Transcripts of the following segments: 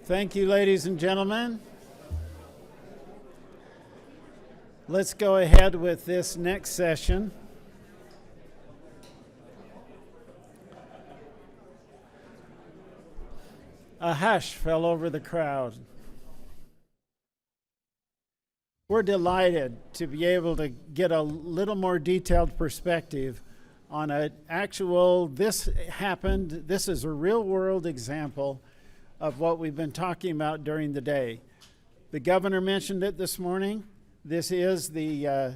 Thank you, ladies and gentlemen. Let's go ahead with this next session. A hush fell over the crowd. We're delighted to be able to get a little more detailed perspective on this happened. This is a real world example of what we've been talking about during the day. The governor mentioned it this morning. This is the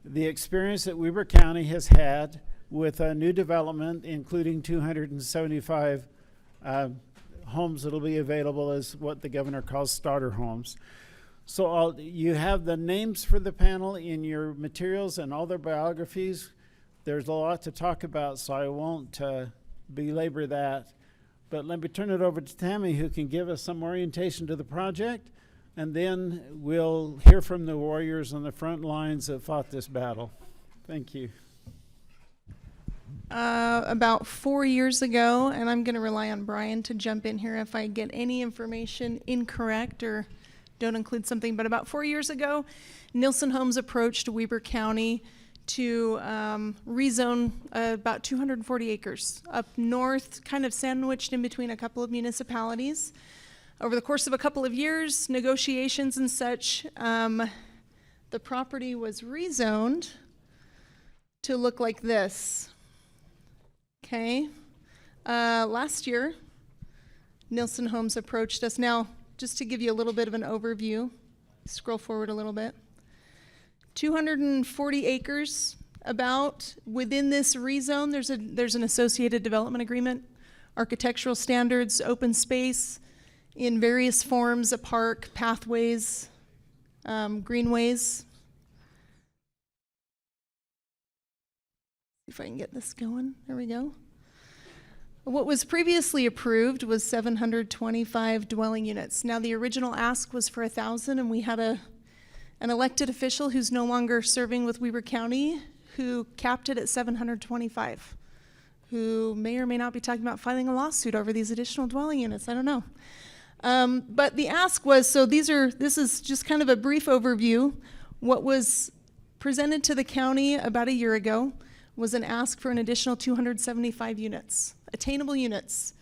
experience that Weber County has had with a new development, including 275 homes that'll be available as what the governor calls starter homes. So you have the names for the panel in your materials and all their biographies. There's a lot to talk about, so I won't belabor that. But let me turn it over to Tammy, who can give us some orientation to the project, and then we'll hear from the warriors on the front lines that fought this battle. Thank you. About 4 years ago, and I'm going to rely on Brian to jump in here if I get any information incorrect or don't include something, but about 4 years ago, Nilsen Homes approached Weber County to rezone about 240 acres up north, kind of sandwiched in between a couple of municipalities. Over the course of a couple of years, negotiations and such, the property was rezoned to look like this. Okay. Last year, Nilsen Homes approached us. Now, just to give you a little bit of an overview, scroll forward a little bit. 240 acres about within this rezone. There's an associated development agreement, architectural standards, open space in various forms, a park, pathways, greenways. If I can get this going, there we go. What was previously approved was 725 dwelling units. Now the original ask was for 1,000, and we had an elected official who's no longer serving with Weber County who capped it at 725, who may or may not be talking about filing a lawsuit over these additional dwelling units. I don't know. But the ask was, so this is just kind of a brief overview. What was presented to the county about a year ago was an ask for an additional 275 units, attainable units.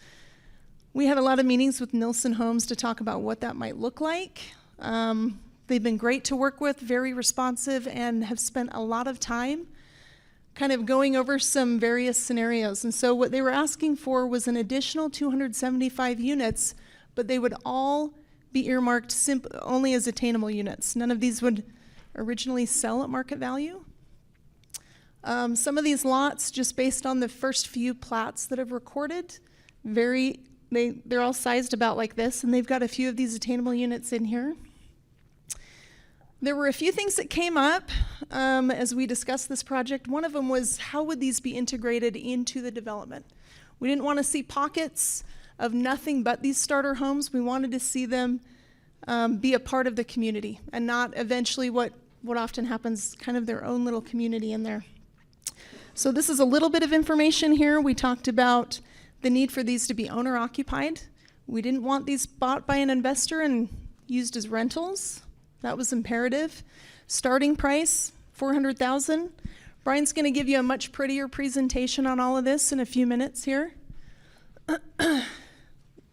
We had a lot of meetings with Nilsen Homes to talk about what that might look like. They've been great to work with, very responsive, and have spent a lot of time kind of going over some various scenarios. And so what they were asking for was an additional 275 units, but they would all be earmarked only as attainable units. None of these would originally sell at market value. Some of these lots, just based on the first few plats that have recorded, they're all sized about like this, and they've got a few of these attainable units in here. There were a few things that came up as we discussed this project. One of them was, how would these be integrated into the development? We didn't want to see pockets of nothing but these starter homes. We wanted to see them be a part of the community and not eventually what often happens, kind of their own little community in there. So this is a little bit of information here. We talked about the need for these to be owner occupied. We didn't want these bought by an investor and used as rentals. That was imperative. Starting price, $400,000. Brian's going to give you a much prettier presentation on all of this in a few minutes here.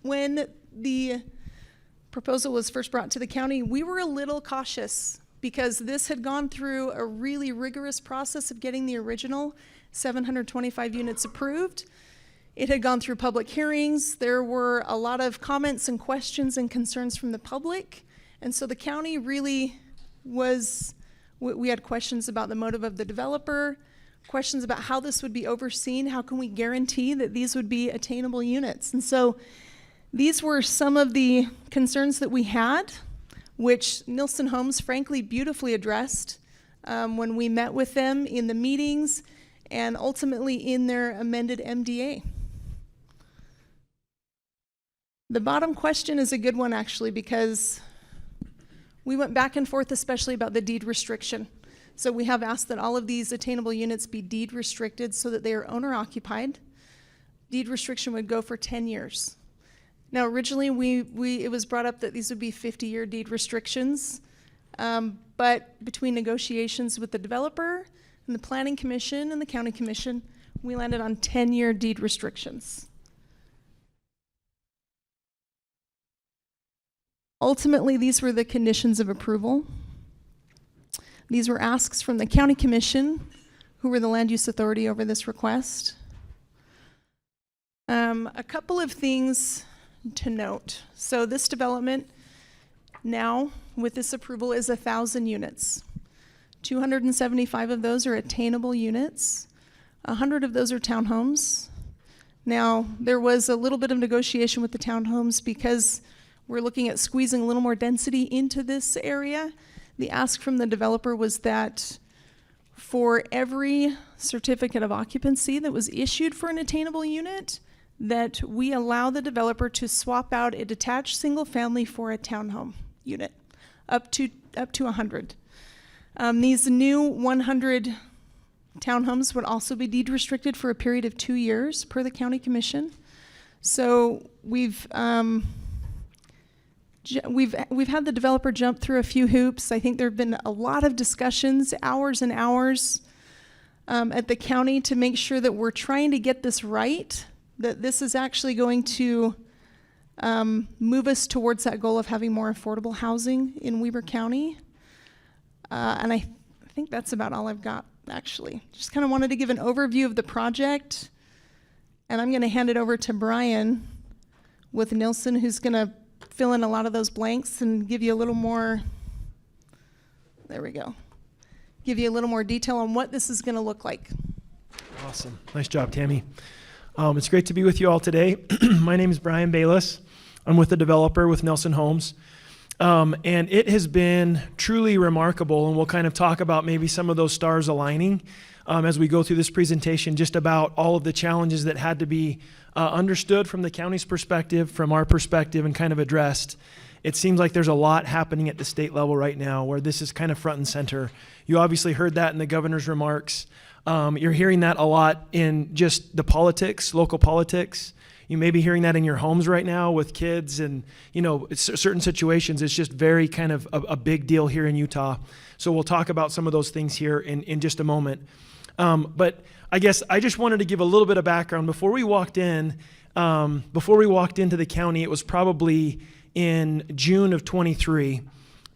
When the proposal was first brought to the county, we were a little cautious because this had gone through a really rigorous process of getting the original 725 units approved. It had gone through public hearings. There were a lot of comments and questions and concerns from the public. And so the county really we had questions about the motive of the developer, questions about how this would be overseen, how can we guarantee that these would be attainable units. And so these were some of the concerns that we had, which Nilsen Homes frankly beautifully addressed when we met with them in the meetings and ultimately in their amended MDA. The bottom question is a good one actually, because we went back and forth especially about the deed restriction. So we have asked that all of these attainable units be deed restricted so that they are owner occupied. Deed restriction would go for 10 years. Now, originally, it was brought up that these would be 50-year deed restrictions, but between negotiations with the developer and the Planning Commission and the County Commission, we landed on 10-year deed restrictions. Ultimately, these were the conditions of approval. These were asks from the County Commission, who were the land use authority over this request. A couple of things to note. So this development now, with this approval, is 1,000 units. 275 of those are attainable units. 100 of those are townhomes. Now, there was a little bit of negotiation with the townhomes because we're looking at squeezing a little more density into this area. The ask from the developer was that for every certificate of occupancy that was issued for an attainable unit, that we allow the developer to swap out a detached single family for a townhome unit, up to 100. These new 100 townhomes would also be deed restricted for a period of 2 years per the County Commission. So we've had the developer jump through a few hoops. I think there have been a lot of discussions, hours and hours, at the county to make sure that we're trying to get this right, that this is actually going to move us towards that goal of having more affordable housing in Weber County. And I think that's about all I've got, actually. Just kind of wanted to give an overview of the project, and I'm going to hand it over to Brian with Nilsson, who's going to fill in a lot of those blanks and give you a little more, there we go, give you a little more detail on what this is going to look like. Awesome. Nice job, Tammy. It's great to be with you all today. My name is Brian Bayless. I'm with the developer with Nelson Homes. And it has been truly remarkable, and we'll kind of talk about maybe some of those stars aligning as we go through this presentation, just about all of the challenges that had to be understood from the county's perspective, from our perspective, and kind of addressed. It seems like there's a lot happening at the state level right now where this is kind of front and center. You obviously heard that in the governor's remarks. You're hearing that a lot in just the politics, local politics. You may be hearing that in your homes right now with kids and, certain situations. It's just very kind of a big deal here in Utah. So we'll talk about some of those things here in just a moment. But I guess I just wanted to give a little bit of background. Before we walked into the county, it was probably in June of 23.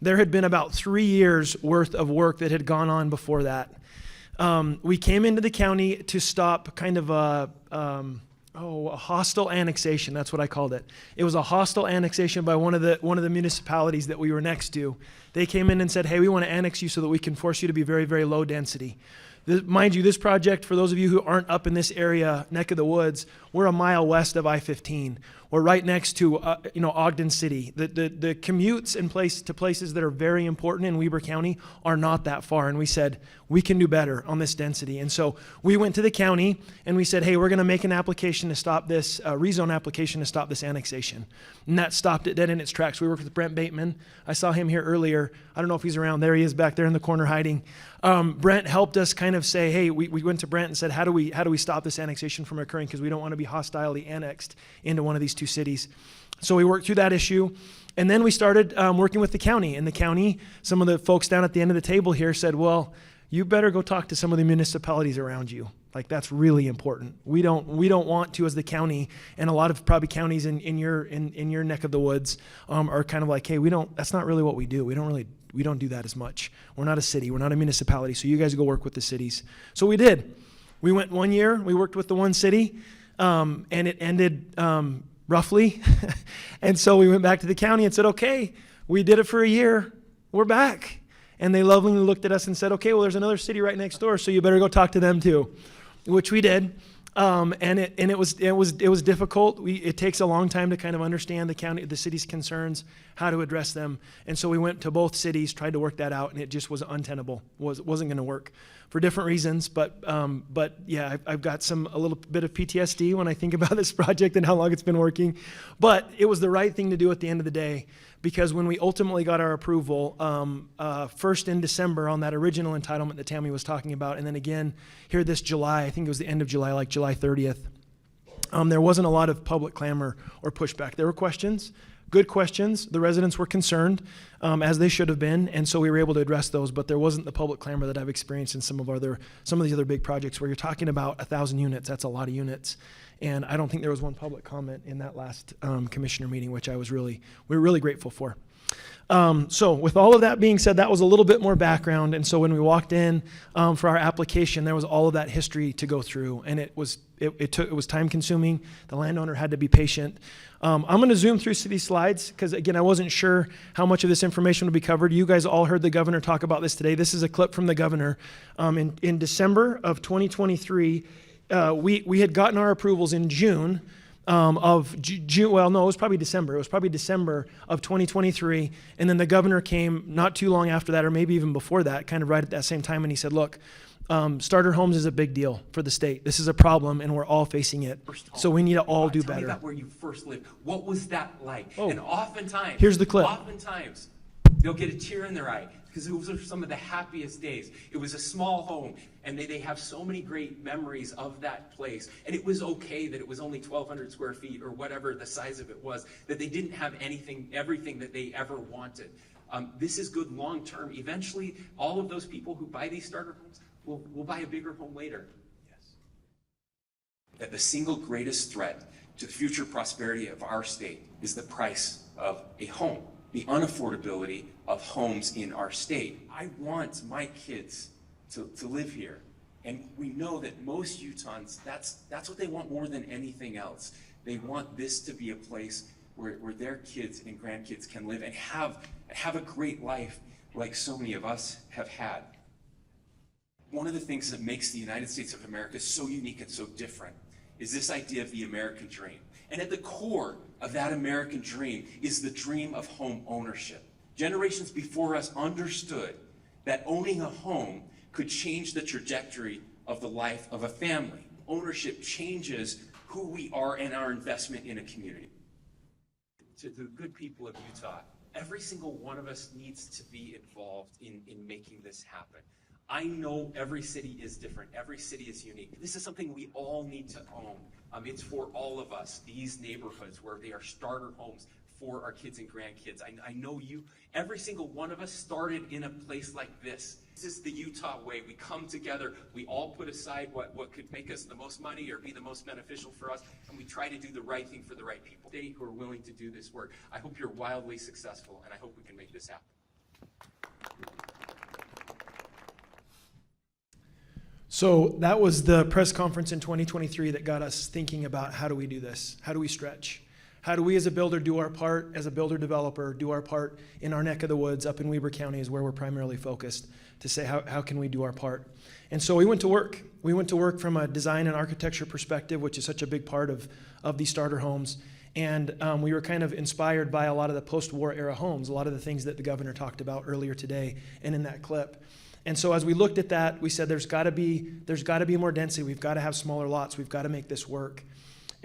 There had been about 3 years worth of work that had gone on before that. We came into the county to stop kind of a hostile annexation. That's what I called it. It was a hostile annexation by one of the municipalities that we were next to. They came in and said, "Hey, we want to annex you so that we can force you to be very, very low density." Mind you, this project, for those of you who aren't up in this area, neck of the woods, we're a mile west of I-15. We're right next to, Ogden City. The commutes and places that are very important in Weber County are not that far. And we said, we can do better on this density. And so we went to the county and we said, hey, we're going to make an application to stop this, rezone application to stop this annexation. And that stopped it dead in its tracks. We worked with Brent Bateman. I saw him here earlier. I don't know if he's around. There he is back there in the corner hiding. Brent helped us kind of say, hey, we went to Brent and said, how do we stop this annexation from occurring? Because we don't want to be hostilely annexed into one of these two cities. So we worked through that issue. And then we started working with the county. And the county, some of the folks down at the end of the table here said, well, you better go talk to some of the municipalities around you. Like, that's really important. We don't want to, as the county, and a lot of probably counties in your neck of the woods are kind of like, hey, that's not really what we do. We don't do that as much. We're not a city. We're not a municipality. So you guys go work with the cities. So we did. We went 1 year. We worked with the one city, and it ended roughly. And so we went back to the county and said, okay, we did it for a year. We're back. And they lovingly looked at us and said, okay, well, there's another city right next door, so you better go talk to them too, which we did. And it was difficult. It takes a long time to kind of understand the city's concerns, how to address them. And so we went to both cities, tried to work that out, and it just was untenable. Wasn't going to work for different reasons. But yeah, I've got a little bit of PTSD when I think about this project and how long it's been working. But it was the right thing to do at the end of the day, because when we ultimately got our approval, first in December on that original entitlement that Tammy was talking about, and then again here this July, I think it was the end of July, like July 30th, there wasn't a lot of public clamor or pushback. There were questions, good questions. The residents were concerned, as they should have been, and so we were able to address those, but there wasn't the public clamor that I've experienced in some of these other big projects where you're talking about 1,000 units. That's a lot of units. And I don't think there was one public comment in that last commissioner meeting, which we were really grateful for. So with all of that being said, that was a little bit more background. And so when we walked in for our application, there was all of that history to go through, and it was time consuming. The landowner had to be patient. I'm going to zoom through these slides because, again, I wasn't sure how much of this information would be covered. You guys all heard the governor talk about this today. This is a clip from the governor. In December of 2023, we had gotten our approvals in June of June. Well, no, it was probably December. It was probably December of 2023. And then the governor came not too long after that, or maybe even before that, kind of right at that same time. And he said, look, starter homes is a big deal for the state. This is a problem, and we're all facing it. So we need to all do Tell me better. about where you first lived. What was that like? Oh. And oftentimes, Here's the clip. Oftentimes, they'll get a tear in their eye because those are some of the happiest days. It was a small home, and they have so many great memories of that place. And it was okay that it was only 1,200 square feet or whatever the size of it was, that they didn't have everything that they ever wanted. This is good long term. Eventually, all of those people who buy these starter homes will buy a bigger home later. Yes. That the single greatest threat to the future prosperity of our state is the price of a home, the unaffordability of homes in our state. I want my kids to live here. And we know that most Utahns, that's what they want more than anything else. They want this to be a place where their kids and grandkids can live and have a great life like so many of us have had. One of the things that makes the United States of America so unique and so different is this idea of the American dream. And at the core of that American dream is the dream of home ownership. Generations before us understood that owning a home could change the trajectory of the life of a family. Ownership changes who we are and our investment in a community. To the good people of Utah, every single one of us needs to be involved in making this happen. I know every city is different. Every city is unique. This is something we all need to own. It's for all of us, these neighborhoods where they are starter homes for our kids and grandkids. I know every single one of us started in a place like this. This is the Utah way. We come together, we all put aside what could make us the most money or be the most beneficial for us, and we try to do the right thing for the right people. They who are willing to do this work. I hope you're wildly successful, and I hope we can make this happen. So that was the press conference in 2023 that got us thinking about how do we do this? How do we stretch? How do we as a builder do our part, as a builder developer, do our part in our neck of the woods up in Weber County is where we're primarily focused to say how can we do our part? And so we went to work. We went to work from a design and architecture perspective, which is such a big part of these starter homes. And we were kind of inspired by a lot of the post-war era homes, a lot of the things that the governor talked about earlier today and in that clip. And so as we looked at that, we said there's got to be more density. We've got to have smaller lots. We've got to make this work.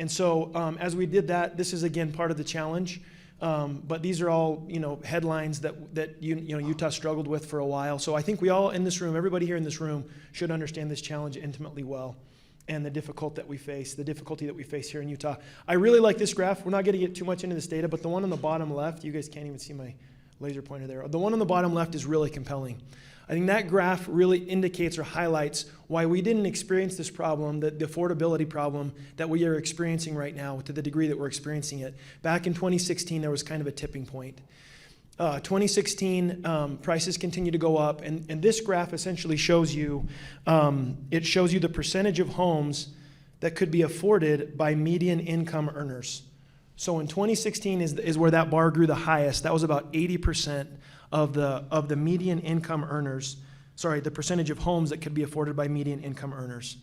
And so as we did that, this is again part of the challenge. But these are all headlines that Utah struggled with for a while. So I think we all in this room, everybody here in this room, should understand this challenge intimately well, and the difficulty that we face here in Utah. I really like this graph. We're not going to get too much into this data, but the one on the bottom left, you guys can't even see my laser pointer there. The one on the bottom left is really compelling. I think that graph really indicates or highlights why we didn't experience this problem, the affordability problem that we are experiencing right now to the degree that we're experiencing it. Back in 2016, there was kind of a tipping point. 2016, prices continue to go up, and this graph essentially shows you, the percentage of homes that could be afforded by median income earners. So in 2016 is where that bar grew the highest. That was about 80% of the median income earners, the percentage of homes that could be afforded by median income earners.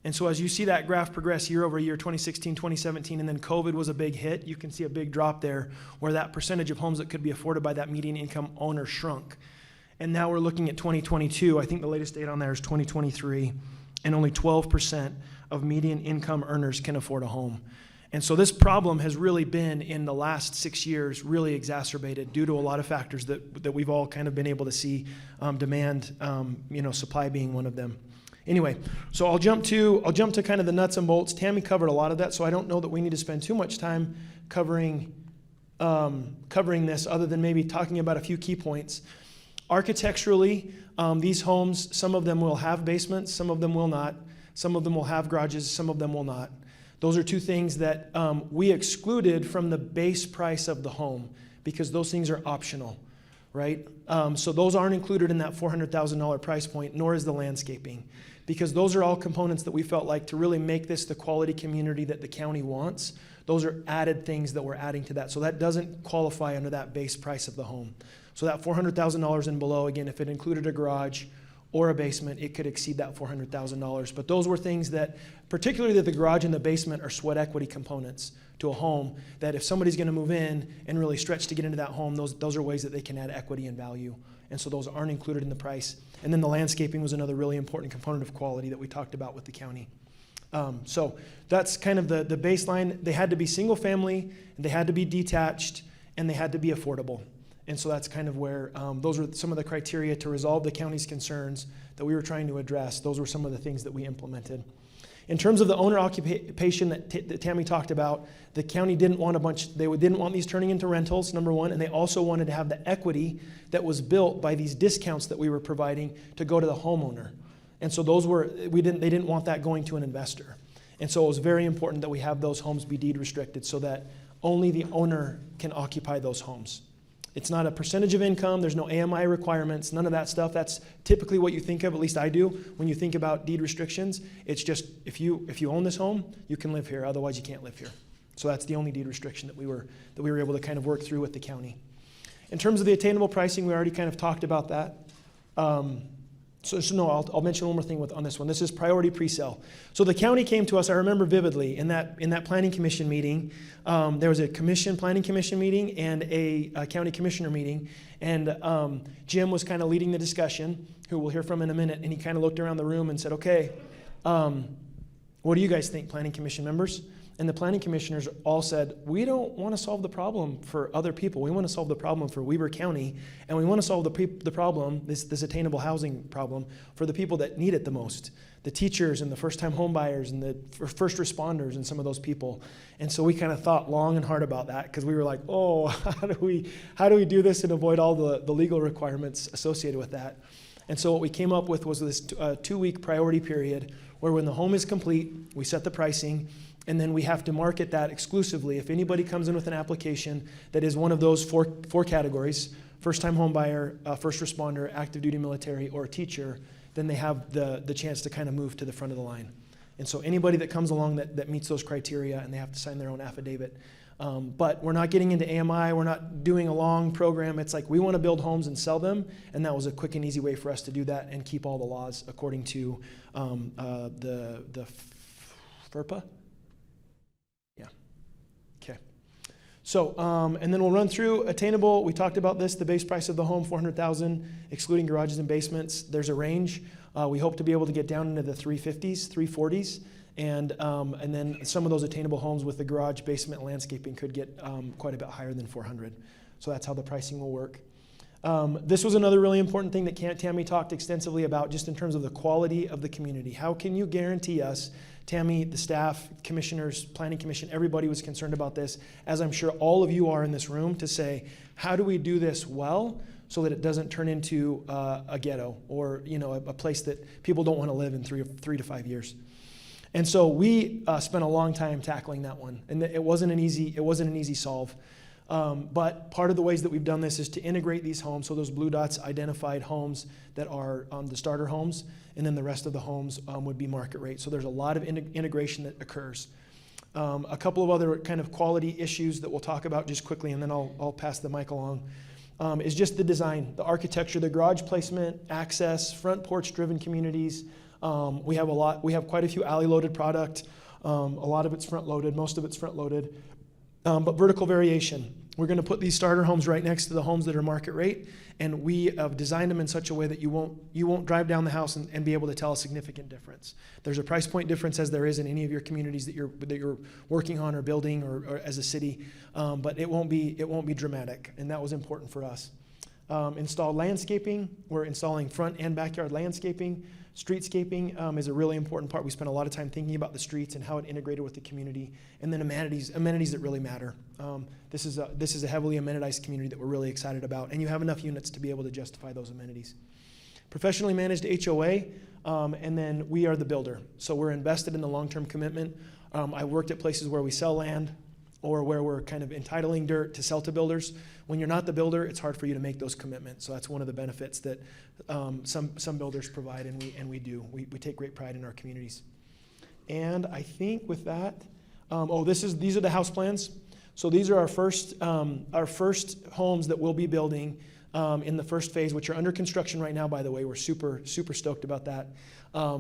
And so as you see that graph progress year over year, 2016, 2017, and then COVID was a big hit, you can see a big drop there where that percentage of homes that could be afforded by that median income owner shrunk. And now we're looking at 2022. I think the latest data on there is 2023, and only 12% of median income earners can afford a home. And so this problem has really been, in the last 6 years, really exacerbated due to a lot of factors that we've all kind of been able to see, demand, supply being one of them. Anyway, so I'll jump to kind of the nuts and bolts. Tammy covered a lot of that, so I don't know that we need to spend too much time covering this, other than maybe talking about a few key points. Architecturally, these homes, some of them will have basements, some of them will not. Some of them will have garages, some of them will not. Those are two things that we excluded from the base price of the home because those things are optional, right? So those aren't included in that $400,000 price point, nor is the landscaping, because those are all components that we felt like to really make this the quality community that the county wants. Those are added things that we're adding to that. So that doesn't qualify under that base price of the home. So that $400,000 and below, again, if it included a garage or a basement, it could exceed that $400,000. But those were things that, particularly that the garage and the basement are sweat equity components to a home, that if somebody's gonna move in and really stretch to get into that home, those are ways that they can add equity and value. And so those aren't included in the price. And then the landscaping was another really important component of quality that we talked about with the county. So that's kind of the baseline. They had to be single family, and they had to be detached, and they had to be affordable. And so that's kind of where, those were some of the criteria to resolve the county's concerns that we were trying to address. Those were some of the things that we implemented. In terms of the owner occupation that Tammy talked about, the county didn't want didn't want these turning into rentals, number one, and they also wanted to have the equity that was built by these discounts that we were providing to go to the homeowner. And so they didn't want that going to an investor. And so it was very important that we have those homes be deed restricted so that only the owner can occupy those homes. It's not a percentage of income. There's no AMI requirements, none of that stuff. That's typically what you think of, at least I do, when you think about deed restrictions. It's just if you own this home, you can live here. Otherwise, you can't live here. So that's the only deed restriction that we were able to kind of work through with the county. In terms of the attainable pricing, we already kind of talked about that. I'll mention one more thing on this one. This is priority pre-sale. So the county came to us, I remember vividly, in that planning commission meeting. There was a planning commission meeting and a county commissioner meeting. And Jim was kind of leading the discussion, who we'll hear from in a minute. And he kind of looked around the room and said, okay, what do you guys think, planning commission members? And the planning commissioners all said, we don't want to solve the problem for other people. We want to solve the problem for Weber County, and we want to solve the problem, this attainable housing problem, for the people that need it the most, the teachers and the first-time home buyers and the first responders and some of those people. And so we kind of thought long and hard about that because we were like, oh, how do we do this and avoid all the legal requirements associated with that? And so what we came up with was this 2-week priority period where when the home is complete, we set the pricing, and then we have to market that exclusively. If anybody comes in with an application that is one of those four categories, first-time home buyer, first responder, active duty military, or teacher, then they have the chance to kind of move to the front of the line. And so anybody that comes along that meets those criteria, and they have to sign their own affidavit. But we're not getting into AMI. We're not doing a long program. It's like we want to build homes and sell them, and that was a quick and easy way for us to do that and keep all the laws according to the FERPA. So, and then we'll run through attainable. We talked about this, the base price of the home, $400,000, excluding garages and basements. There's a range. We hope to be able to get down into the 350s, 340s, and then some of those attainable homes with the garage, basement, landscaping could get quite a bit higher than 400. So that's how the pricing will work. This was another really important thing that Tammy talked extensively about, just in terms of the quality of the community. How can you guarantee us, Tammy, the staff, commissioners, planning commission, everybody was concerned about this, as I'm sure all of you are in this room, to say, how do we do this well so that it doesn't turn into a ghetto or a place that people don't want to live in 3 to 5 years? And so we spent a long time tackling that one, and it wasn't an easy solve. But part of the ways that we've done this is to integrate these homes. So those blue dots identified homes that are the starter homes, and then the rest of the homes would be market rate. So there's a lot of integration that occurs. A couple of other kind of quality issues that we'll talk about just quickly, and then I'll pass the mic along, is just the design, the architecture, the garage placement, access, front porch driven communities. We have quite a few alley loaded product. A lot of it's front loaded, most of it's front loaded. But vertical variation. We're going to put these starter homes right next to the homes that are market rate, and we have designed them in such a way that you won't drive down the house and be able to tell a significant difference. There's a price point difference, as there is in any of your communities that you're working on or building or as a city, but it won't be dramatic, and that was important for us. installed landscaping. We're installing front and backyard landscaping. Streetscaping is a really important part. We spent a lot of time thinking about the streets and how it integrated with the community, and then amenities that really matter. This is a heavily amenitized community that we're really excited about, and you have enough units to be able to justify those amenities. Professionally managed HOA, and then we are the builder. So we're invested in the long-term commitment. I worked at places where we sell land or where we're kind of entitling dirt to sell to builders. When you're not the builder, it's hard for you to make those commitments. So that's one of the benefits that some builders provide, and we do. We take great pride in our communities. And I think with that, these are the house plans. So these are our first homes that we'll be building in the first phase, which are under construction right now, by the way. We're super, super stoked about that.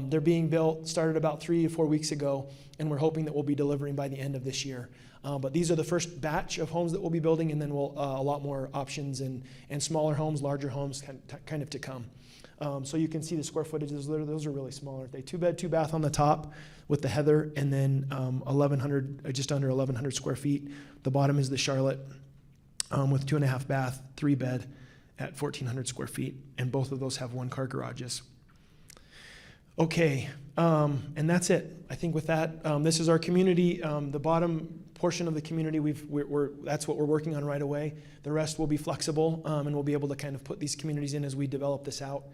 They're being built, started about 3 to 4 weeks ago, and we're hoping that we'll be delivering by the end of this year. But these are the first batch of homes that we'll be building, and then we'll a lot more options and smaller homes, larger homes kind of to come. So you can see the square footages. Those are really small, aren't they? 2-bed, 2-bath on the top with the Heather, and then 1,100, just under 1,100 square feet. The bottom is the Charlotte with 2.5-bath, 3-bed at 1,400 square feet, and both of those have 1-car garages. Okay, and that's it. I think with that, this is our community. The bottom portion of the community, that's what we're working on right away. The rest will be flexible, and we'll be able to kind of put these communities in as we develop this out.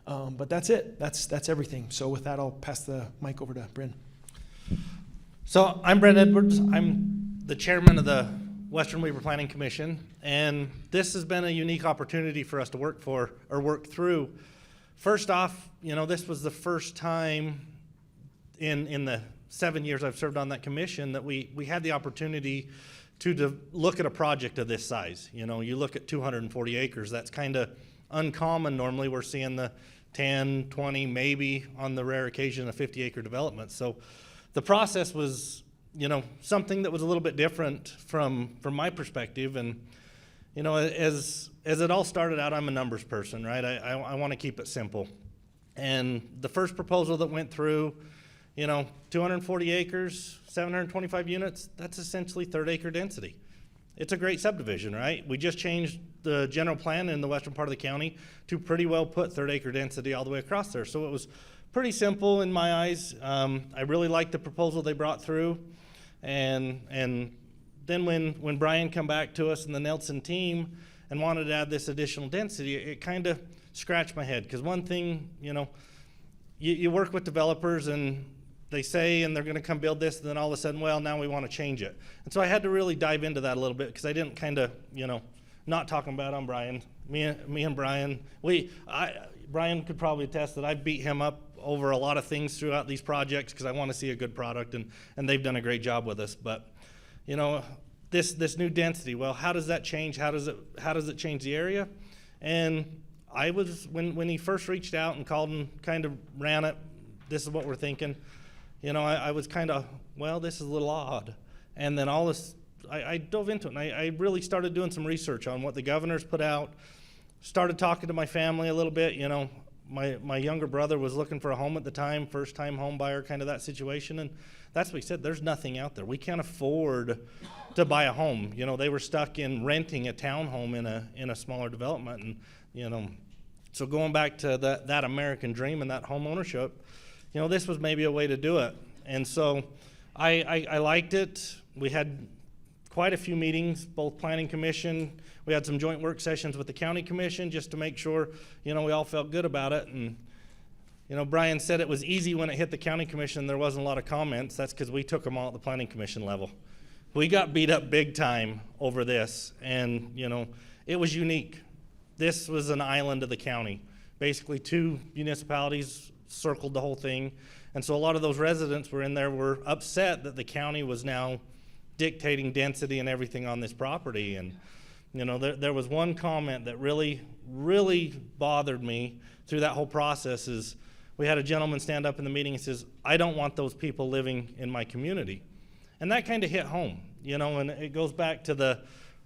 But that's it. That's everything. So with that, I'll pass the mic over to Bryn. So I'm Brent Edwards. I'm the chairman of the Western Weaver Planning Commission, and this has been a unique opportunity for us to work through. First off, this was the first time in the 7 years I've served on that commission that we had the opportunity to look at a project of this size. You look at 240 acres, that's kind of uncommon. Normally we're seeing the 10, 20, maybe on the rare occasion a 50-acre development. So the process was, something that was a little bit different from my perspective. And, as it all started out, I'm a numbers person, right? I want to keep it simple. And the first proposal that went through, 240 acres, 725 units, that's essentially third-acre density. It's a great subdivision, right? We just changed the general plan in the western part of the county to pretty well put third-acre density all the way across there. So it was pretty simple in my eyes. I really liked the proposal they brought through. And then when Brian come back to us and the Nelson team and wanted to add this additional density, it kind of scratched my head. Because one thing, you work with developers and they say, and they're going to come build this, and then all of a sudden, well, now we want to change it. And so I had to really dive into that a little bit, because I didn't kind of, not talking bad on Brian. Me and Brian, Brian could probably attest that I beat him up over a lot of things throughout these projects because I want to see a good product, and they've done a great job with us. But, this new density, well, how does that change? How does it change the area? And I was, when he first reached out and called and kind of ran it, this is what we're thinking. I was kind of, well, this is a little odd. And then all this, I dove into it, and I really started doing some research on what the governor's put out, started talking to my family a little bit. My younger brother was looking for a home at the time, first-time home buyer, kind of that situation, and that's what he said. There's nothing out there. We can't afford to buy a home. They were stuck in renting a townhome in a smaller development, and so going back to that American dream and that home ownership, this was maybe a way to do it. And so I liked it. We had quite a few meetings, both planning commission. We had some joint work sessions with the county commission just to make sure, we all felt good about it. And, Brian said it was easy when it hit the county commission. There wasn't a lot of comments. That's because we took them all at the planning commission level. We got beat up big time over this. And, it was unique. This was an island of the county. Basically 2 municipalities circled the whole thing. And so a lot of those residents were in there were upset that the county was now dictating density and everything on this property. And there was one comment that really, really bothered me through that whole process. Is we had a gentleman stand up in the meeting and says, I don't want those people living in my community. And that kind of hit home, and it goes back to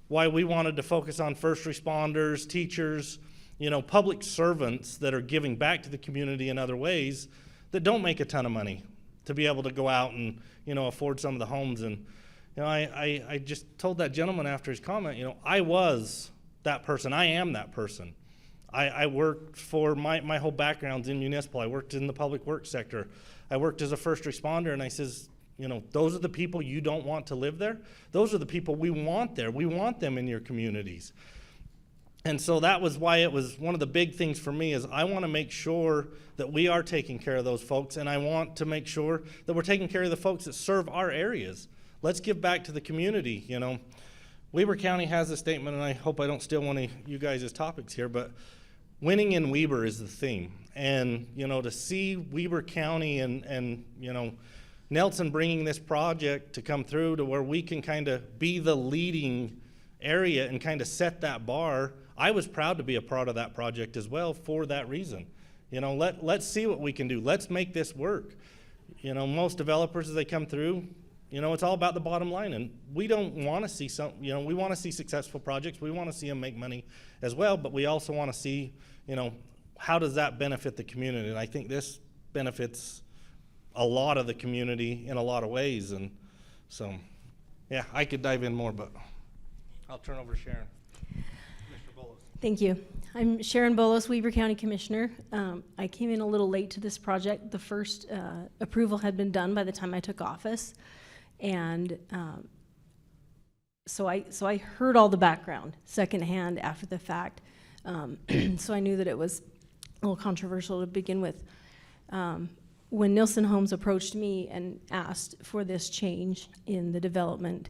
why we wanted to focus on first responders, teachers, public servants that are giving back to the community in other ways that don't make a ton of money to be able to go out and, afford some of the homes. And, I just told that gentleman after his comment, I was that person. I am that person. I worked for my whole background's in municipal. I worked in the public works sector. I worked as a first responder, and I says, you know, those are the people you don't want to live there. Those are the people we want there. We want them in your communities. And so that was why it was one of the big things for me is I want to make sure that we are taking care of those folks, and I want to make sure that we're taking care of the folks that serve our areas. Let's give back to the community, you know. Weber County has a statement, and I hope I don't steal one of you guys' topics here, but winning in Weber is the theme. And, you know, to see Weber County and you know, Nelson bringing this project to come through to where we can kind of be the leading area and kind of set that bar, I was proud to be a part of that project as well for that reason. You know, let's see what we can do. Let's make this work. You know, most developers as they come through, you know, it's all about the bottom line, and we don't want to see we want to see successful projects. We want to see them make money as well, but we also want to see, you know, how does that benefit the community? And I think this benefits a lot of the community in a lot of ways. And so, yeah, I could dive in more, but I'll turn over to Sharon. Mr. Bolos. Thank you. I'm Sharon Bolos, Weber County Commissioner. I came in a little late to this project. The first approval had been done by the time I took office. And so I heard all the background secondhand after the fact. So I knew that it was a little controversial to begin with. When Nilsen Homes approached me and asked for this change in the development,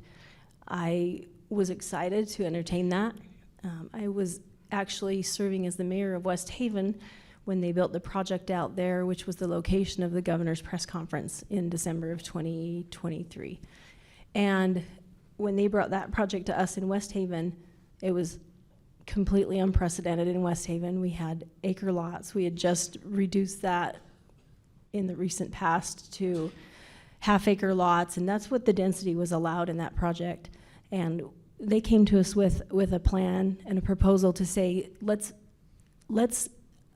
I was excited to entertain that. I was actually serving as the mayor of West Haven when they built the project out there, which was the location of the governor's press conference in December of 2023. And when they brought that project to us in West Haven, it was completely unprecedented in West Haven. We had acre lots. We had just reduced that in the recent past to half-acre lots, and that's what the density was allowed in that project. And they came to us with a plan and a proposal to say, let's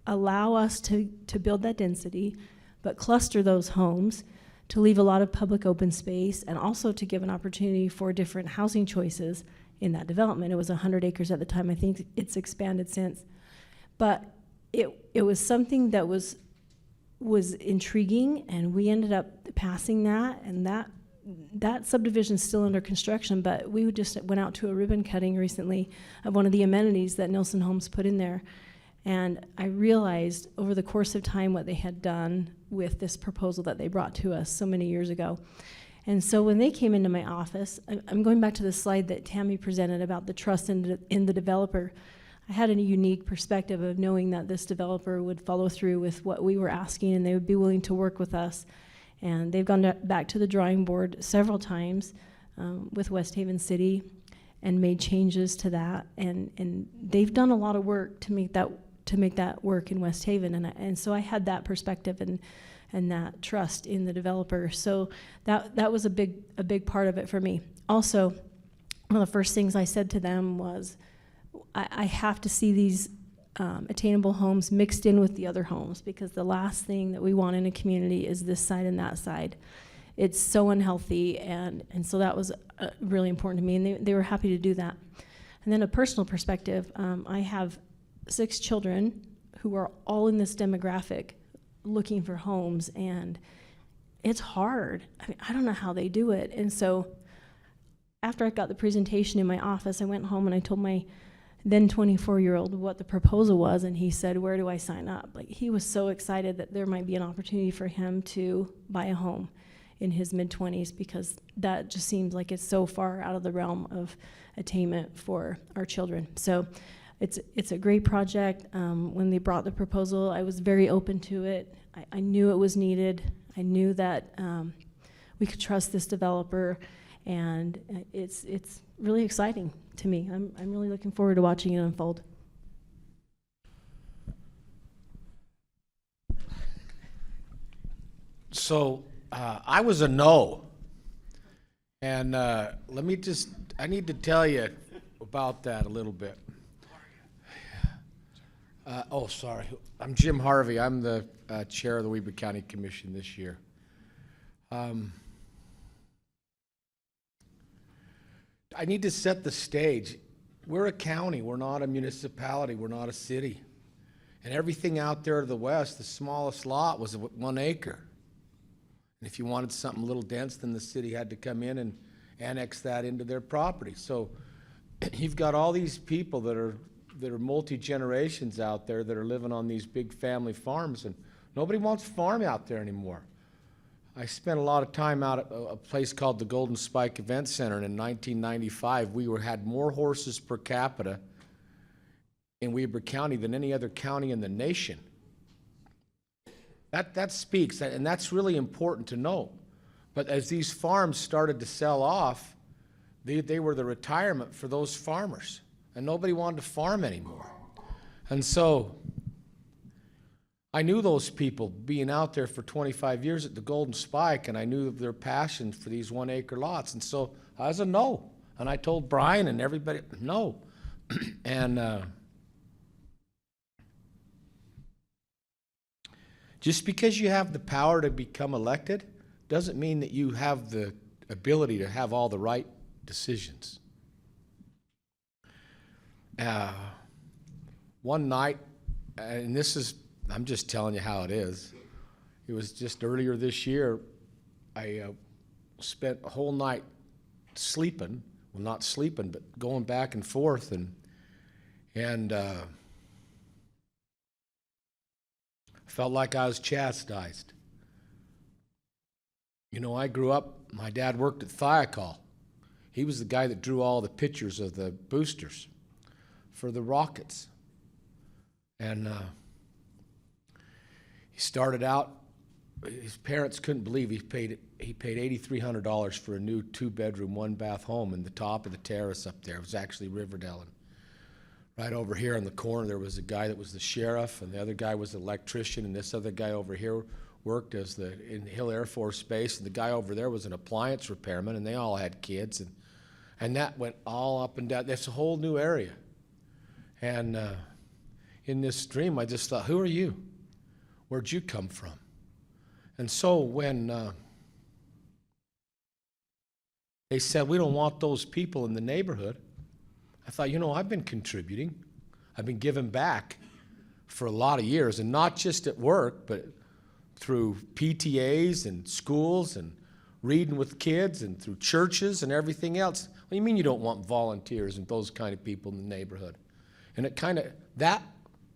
allow us to build that density, but cluster those homes to leave a lot of public open space, and also to give an opportunity for different housing choices in that development. It was 100 acres at the time. I think it's expanded since. But it was something that was intriguing, and we ended up passing that, and that subdivision is still under construction, but we just went out to a ribbon cutting recently of one of the amenities that Nilsen Homes put in there. And I realized over the course of time what they had done with this proposal that they brought to us so many years ago. And so when they came into my office, I'm going back to the slide that Tammy presented about the trust in the developer. I had a unique perspective of knowing that this developer would follow through with what we were asking, and they would be willing to work with us. And they've gone back to the drawing board several times with West Haven City and made changes to that. And they've done a lot of work to make that work in West Haven. And so I had that perspective and that trust in the developer. So that was a big part of it for me. Also, one of the first things I said to them was, I have to see these attainable homes mixed in with the other homes, because the last thing that we want in a community is this side and that side. It's so unhealthy, and so that was really important to me, and they were happy to do that. And then a personal perspective, I have 6 children who are all in this demographic looking for homes, and it's hard. I mean, I don't know how they do it. And so after I got the presentation in my office, I went home and I told my then 24-year-old what the proposal was, and he said, "Where do I sign up?" Like, he was so excited that there might be an opportunity for him to buy a home in his mid-20s, because that just seems like it's so far out of the realm of attainment for our children. So it's a great project. When they brought the proposal, I was very open to it. I knew it was needed. I knew that we could trust this developer, and it's really exciting to me. I'm really looking forward to watching it unfold. So I was a no, and I need to tell you about that a little bit. Sorry, I'm Jim Harvey. I'm the chair of the Weber County Commission this year. I need to set the stage. We're a county. We're not a municipality. We're not a city. And everything out there to the west, the smallest lot was 1 acre. And if you wanted something a little dense, then the city had to come in and annex that into their property. So you've got all these people that are multi-generations out there that are living on these big family farms, and nobody wants to farm out there anymore. I spent a lot of time out at a place called the Golden Spike Event Center, and in 1995, we had more horses per capita in Weber County than any other county in the nation. That speaks, and that's really important to know. But as these farms started to sell off, they were the retirement for those farmers, and nobody wanted to farm anymore. And so I knew those people being out there for 25 years at the Golden Spike, and I knew their passion for these 1 acre lots. And so I was a no. And I told Brian and everybody, no. And just because you have the power to become elected doesn't mean that you have the ability to have all the right decisions. One night, and this is, I'm just telling you how it is. It was just earlier this year, I spent a whole night sleeping, well, not sleeping, but going back and forth, and felt like I was chastised. You know, I grew up, my dad worked at Thiokol. He was the guy that drew all the pictures of the boosters for the rockets. And he started out, his parents couldn't believe he paid $8,300 for a new 2-bedroom, 1-bath home in the top of the terrace up there. It was actually Riverdale. And right over here in the corner, there was a guy that was the sheriff, and the other guy was the electrician, and this other guy over here worked in Hill Air Force Base, and the guy over there was an appliance repairman, and they all had kids, and that went all up and down. That's a whole new area. And in this dream, I just thought, who are you? Where'd you come from? And so when they said, we don't want those people in the neighborhood, I thought, you know, I've been contributing. I've been giving back for a lot of years, and not just at work, but through PTAs and schools and reading with kids and through churches and everything else. What do you mean you don't want volunteers and those kind of people in the neighborhood? And it kind of, that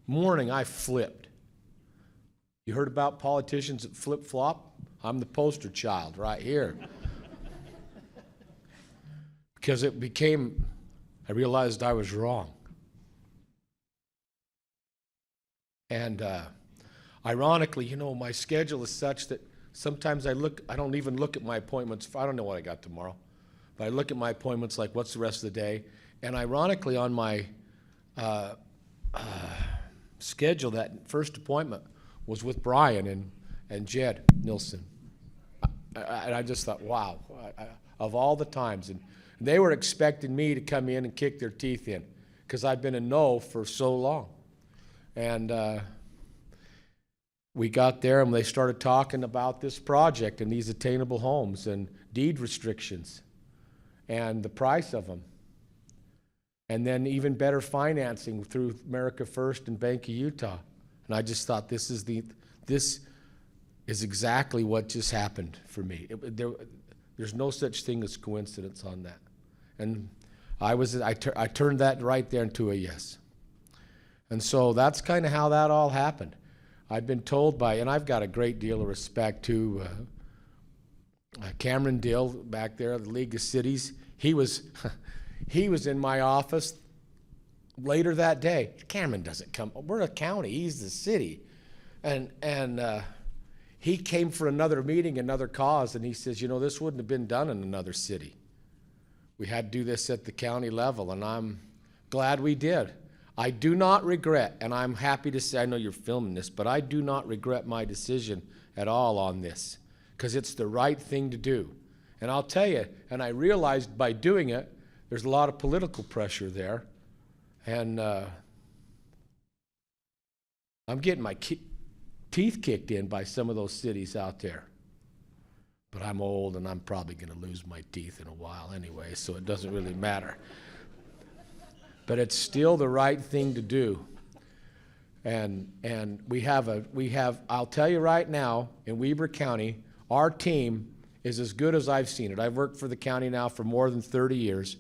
morning I flipped. You heard about politicians that flip-flop? I'm the poster child right here. Because it became, I realized I was wrong. And ironically, you know, my schedule is such that sometimes I don't even look at my appointments. I don't know what I got tomorrow. But I look at my appointments like, what's the rest of the day? And ironically, on my schedule, that first appointment was with Brian and Jed Nilsson. And I just thought, wow, of all the times. And they were expecting me to come in and kick their teeth in because I've been a no for so long. And we got there and they started talking about this project and these attainable homes and deed restrictions and the price of them. And then even better financing through America First and Bank of Utah. And I just thought this is exactly what just happened for me. There's no such thing as coincidence on that. And I turned that right there into a yes. And so that's kind of how that all happened. I've been told by, and I've got a great deal of respect to Cameron Dill back there at the League of Cities. He was in my office later that day. Cameron doesn't come. We're a county. He's the city. And he came for another meeting, another cause, and he says, you know, this wouldn't have been done in another city. We had to do this at the county level, and I'm glad we did. I do not regret, and I'm happy to say, I know you're filming this, but I do not regret my decision at all on this, because it's the right thing to do. And I'll tell you, and I realized by doing it, there's a lot of political pressure there, and I'm getting my teeth kicked in by some of those cities out there. But I'm old, and I'm probably going to lose my teeth in a while anyway, so it doesn't really matter. But it's still the right thing to do. And we have, I'll tell you right now, in Weber County, our team is as good as I've seen it. I've worked for the county now for more than 30 years.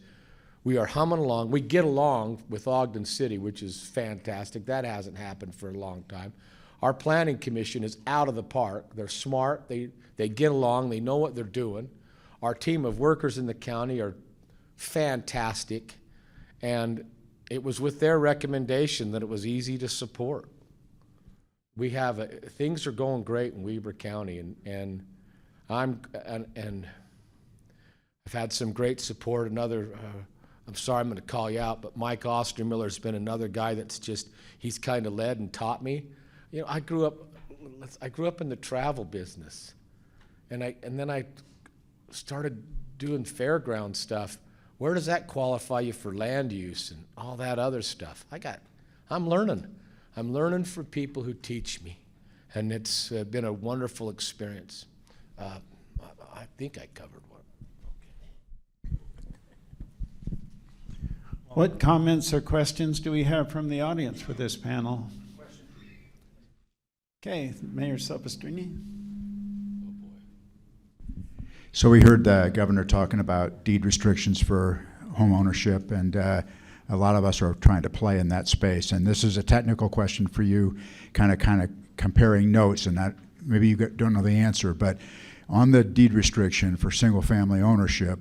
We are humming along. We get along with Ogden City, which is fantastic. That hasn't happened for a long time. Our planning commission is out of the park. They're smart. They get along. They know what they're doing. Our team of workers in the county are fantastic. And it was with their recommendation that it was easy to support. We have things are going great in Weber County, and I've had some great support. I'm sorry, I'm going to call you out, but Mike Ostermiller has been another guy that's he's kind of led and taught me. You know, I grew up in the travel business, and then I started doing fairground stuff. Where does that qualify you for land use and all that other stuff? I'm learning. I'm learning from people who teach me, and it's been a wonderful experience. I think I covered one. What comments or questions do we have from the audience for this panel? Okay, Mayor Silvestrini. So we heard the governor talking about deed restrictions for home ownership, and a lot of us are trying to play in that space. And this is a technical question for you, kind of comparing notes, and that maybe you don't know the answer, but on the deed restriction for single-family ownership,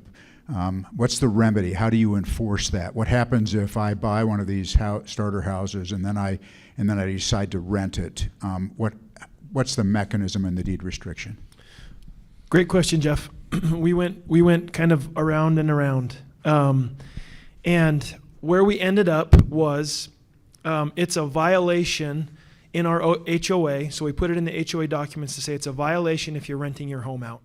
what's the remedy? How do you enforce that? What happens if I buy one of these starter houses and then I decide to rent it? What's the mechanism in the deed restriction? Great question, Jeff. We went kind of around and around, and where we ended up was it's a violation in our HOA. So we put it in the HOA documents to say it's a violation if you're renting your home out.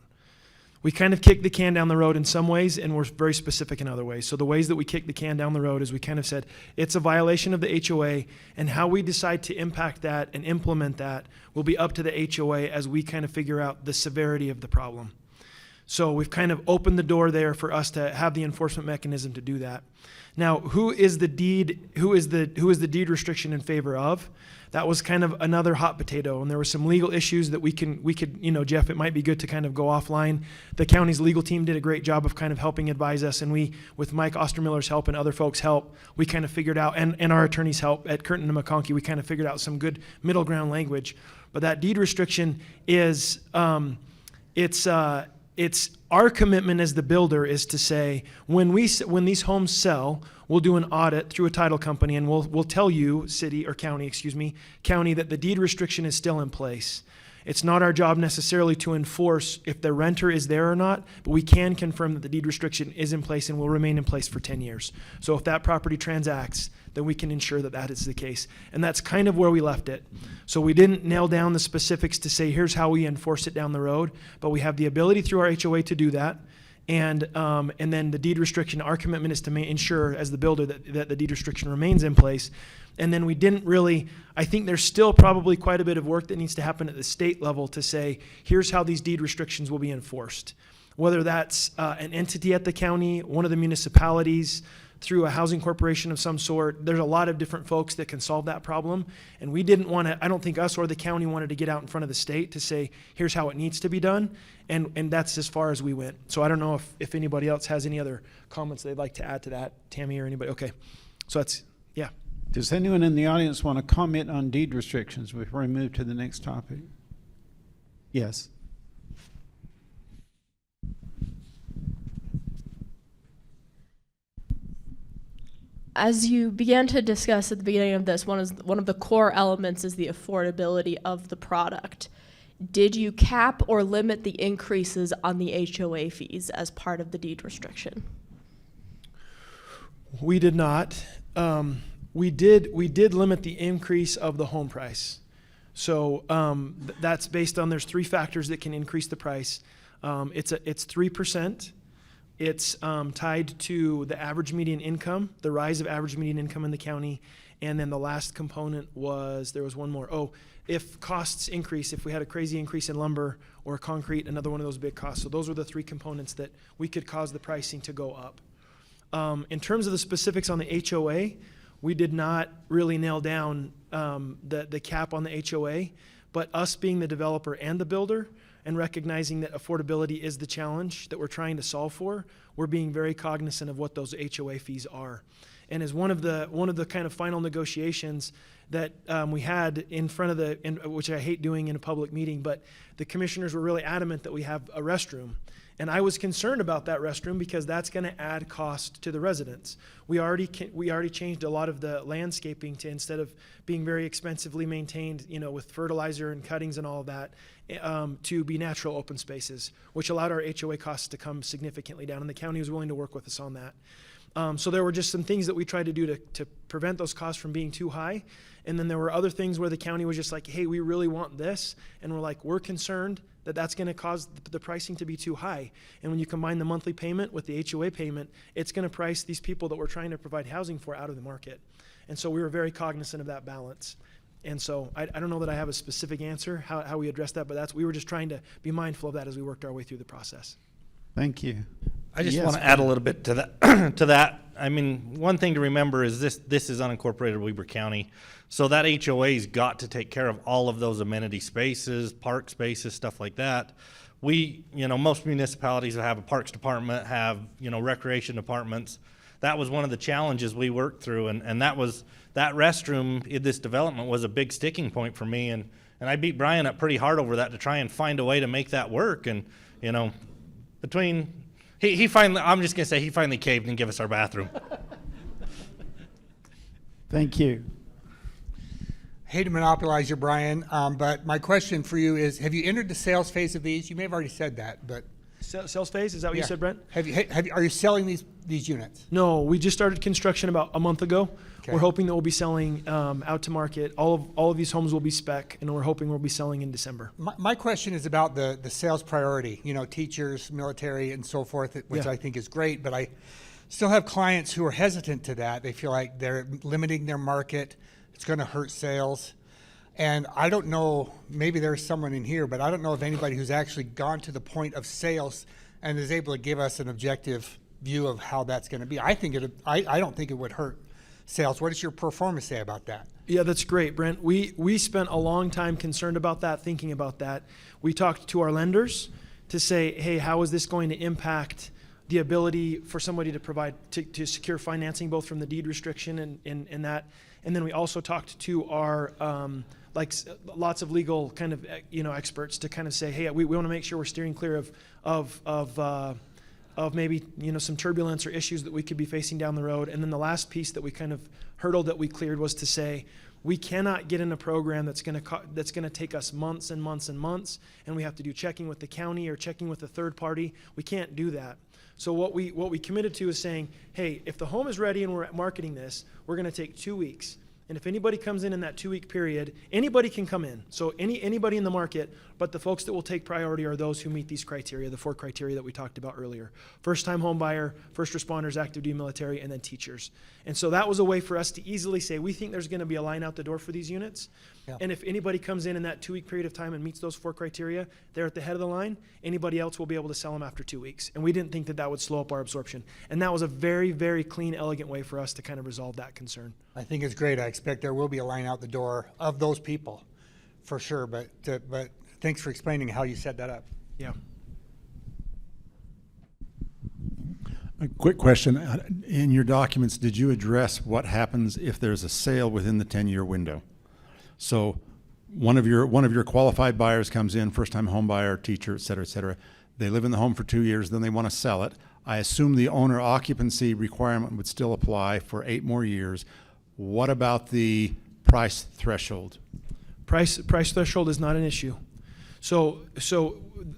We kind of kicked the can down the road in some ways, and we're very specific in other ways. So the ways that we kicked the can down the road is we kind of said it's a violation of the HOA, and how we decide to impact that and implement that will be up to the HOA as we kind of figure out the severity of the problem. So we've kind of opened the door there for us to have the enforcement mechanism to do that. Now, who is the deed restriction in favor of? That was kind of another hot potato, and there were some legal issues that we could, you know, Jeff, it might be good to kind of go offline. The county's legal team did a great job of kind of helping advise us, and we, with Mike Ostermiller's help and other folks' help, we kind of figured out, and our attorney's help at Curtin and McConkey, we kind of figured out some good middle ground language. But that deed restriction is, it's our commitment as the builder is to say, when these homes sell, we'll do an audit through a title company, and we'll tell you, county, that the deed restriction is still in place. It's not our job necessarily to enforce if the renter is there or not, but we can confirm that the deed restriction is in place and will remain in place for 10 years. So if that property transacts, then we can ensure that that is the case. And that's kind of where we left it. So we didn't nail down the specifics to say, here's how we enforce it down the road, but we have the ability through our HOA to do that. And then the deed restriction, our commitment is to ensure as the builder that the deed restriction remains in place. And then we didn't really, I think there's still probably quite a bit of work that needs to happen at the state level to say, here's how these deed restrictions will be enforced. Whether that's an entity at the county, one of the municipalities, through a housing corporation of some sort. There's a lot of different folks that can solve that problem. And we didn't want to, I don't think us or the county wanted to get out in front of the state to say, here's how it needs to be done. And that's as far as we went. So I don't know if anybody else has any other comments they'd like to add to that, Tammy or anybody. Okay, so that's, yeah. Does anyone in the audience want to comment on deed restrictions before we move to the next topic? Yes. As you began to discuss at the beginning of this, one of the core elements is the affordability of the product. Did you cap or limit the increases on the HOA fees as part of the deed restriction? We did not. We did limit the increase of the home price. So that's based on, there's three factors that can increase the price. It's 3%. It's tied to the average median income, the rise of average median income in the county. And then the last component was, there was one more. Oh, if costs increase, if we had a crazy increase in lumber or concrete, another one of those big costs. So those were the three components that we could cause the pricing to go up. In terms of the specifics on the HOA, we did not really nail down the cap on the HOA, but us being the developer and the builder and recognizing that affordability is the challenge that we're trying to solve for, we're being very cognizant of what those HOA fees are. And as one of the kind of final negotiations that we had in front of which I hate doing in a public meeting, but the commissioners were really adamant that we have a restroom. And I was concerned about that restroom because that's going to add cost to the residents. We already changed a lot of the landscaping to, instead of being very expensively maintained, with fertilizer and cuttings and all of that, to be natural open spaces, which allowed our HOA costs to come significantly down. And the county was willing to work with us on that. So there were just some things that we tried to do to prevent those costs from being too high. And then there were other things where the county was just like, hey, we really want this. And we're like, we're concerned that that's going to cause the pricing to be too high. And when you combine the monthly payment with the HOA payment, it's going to price these people that we're trying to provide housing for out of the market. And so we were very cognizant of that balance. And so I don't know that I have a specific answer how we address that, but we were just trying to be mindful of that as we worked our way through the process. Thank you. I just Yes, want to add a little bit to that. to that. I mean, one thing to remember is this is unincorporated Weber County, so that HOA's got to take care of all of those amenity spaces, park spaces, stuff like that. We, most municipalities have a parks department, have recreation departments. That was one of the challenges we worked through, and that restroom in this development was a big sticking point for me, and I beat Brian up pretty hard over that to try and find a way to make that work, and between. He finally, I'm just going to say, he finally caved and gave us our bathroom. Thank you. Hate to monopolize you, Brian, but my question for you is, have you entered the sales phase of these? You may have already said that, but. Sales phase, is that what you said, Brent? Are you selling these units? No, we just started construction about a month ago. Okay. We're hoping that we'll be selling out to market. All of these homes will be spec, and we're hoping we'll be selling in December. My question is about the sales priority, teachers, military, and so forth, which Yeah. I think is great, but I still have clients who are hesitant to that. They feel like they're limiting their market. It's going to hurt sales. And I don't know, maybe there's someone in here, but I don't know of anybody who's actually gone to the point of sales and is able to give us an objective view of how that's going to be. I don't think it would hurt sales. What does your performance say about that? Yeah, that's great, Brent. We spent a long time concerned about that, thinking about that. We talked to our lenders to say, hey, how is this going to impact the ability for somebody to provide, to secure financing, both from the deed restriction and that. And then we also talked to our, lots of legal kind of, experts to kind of say, hey, we want to make sure we're steering clear of maybe, some turbulence or issues that we could be facing down the road. And then the last piece that we kind of hurdled that we cleared was to say, we cannot get in a program that's going to take us months and months and months, and we have to do checking with the county or checking with a third party. We can't do that. So what we committed to is saying, hey, if the home is ready and we're marketing this, we're going to take 2 weeks. And if anybody comes in that 2-week period, anybody can come in. So anybody in the market, but the folks that will take priority are those who meet these criteria, the 4 criteria that we talked about earlier. First-time home buyer, first responders, active duty military, and then teachers. And so that was a way for us to easily say, we think there's going to be a line out the door for these units. Yeah. And if anybody comes in that 2-week period of time and meets those 4 criteria, they're at the head of the line. Anybody else will be able to sell them after 2 weeks. And we didn't think that would slow up our absorption. And that was a very, very clean, elegant way for us to kind of resolve that concern. I think it's great. I expect there will be a line out the door of those people, for sure. But thanks for explaining how you set that up. Yeah. A quick question. In your documents, did you address what happens if there's a sale within the 10-year window? So one of your qualified buyers comes in, first-time home buyer, teacher, et cetera, et cetera. They live in the home for 2 years, then they want to sell it. I assume the owner occupancy requirement would still apply for 8 more years. What about the price threshold? Price threshold is not an issue. So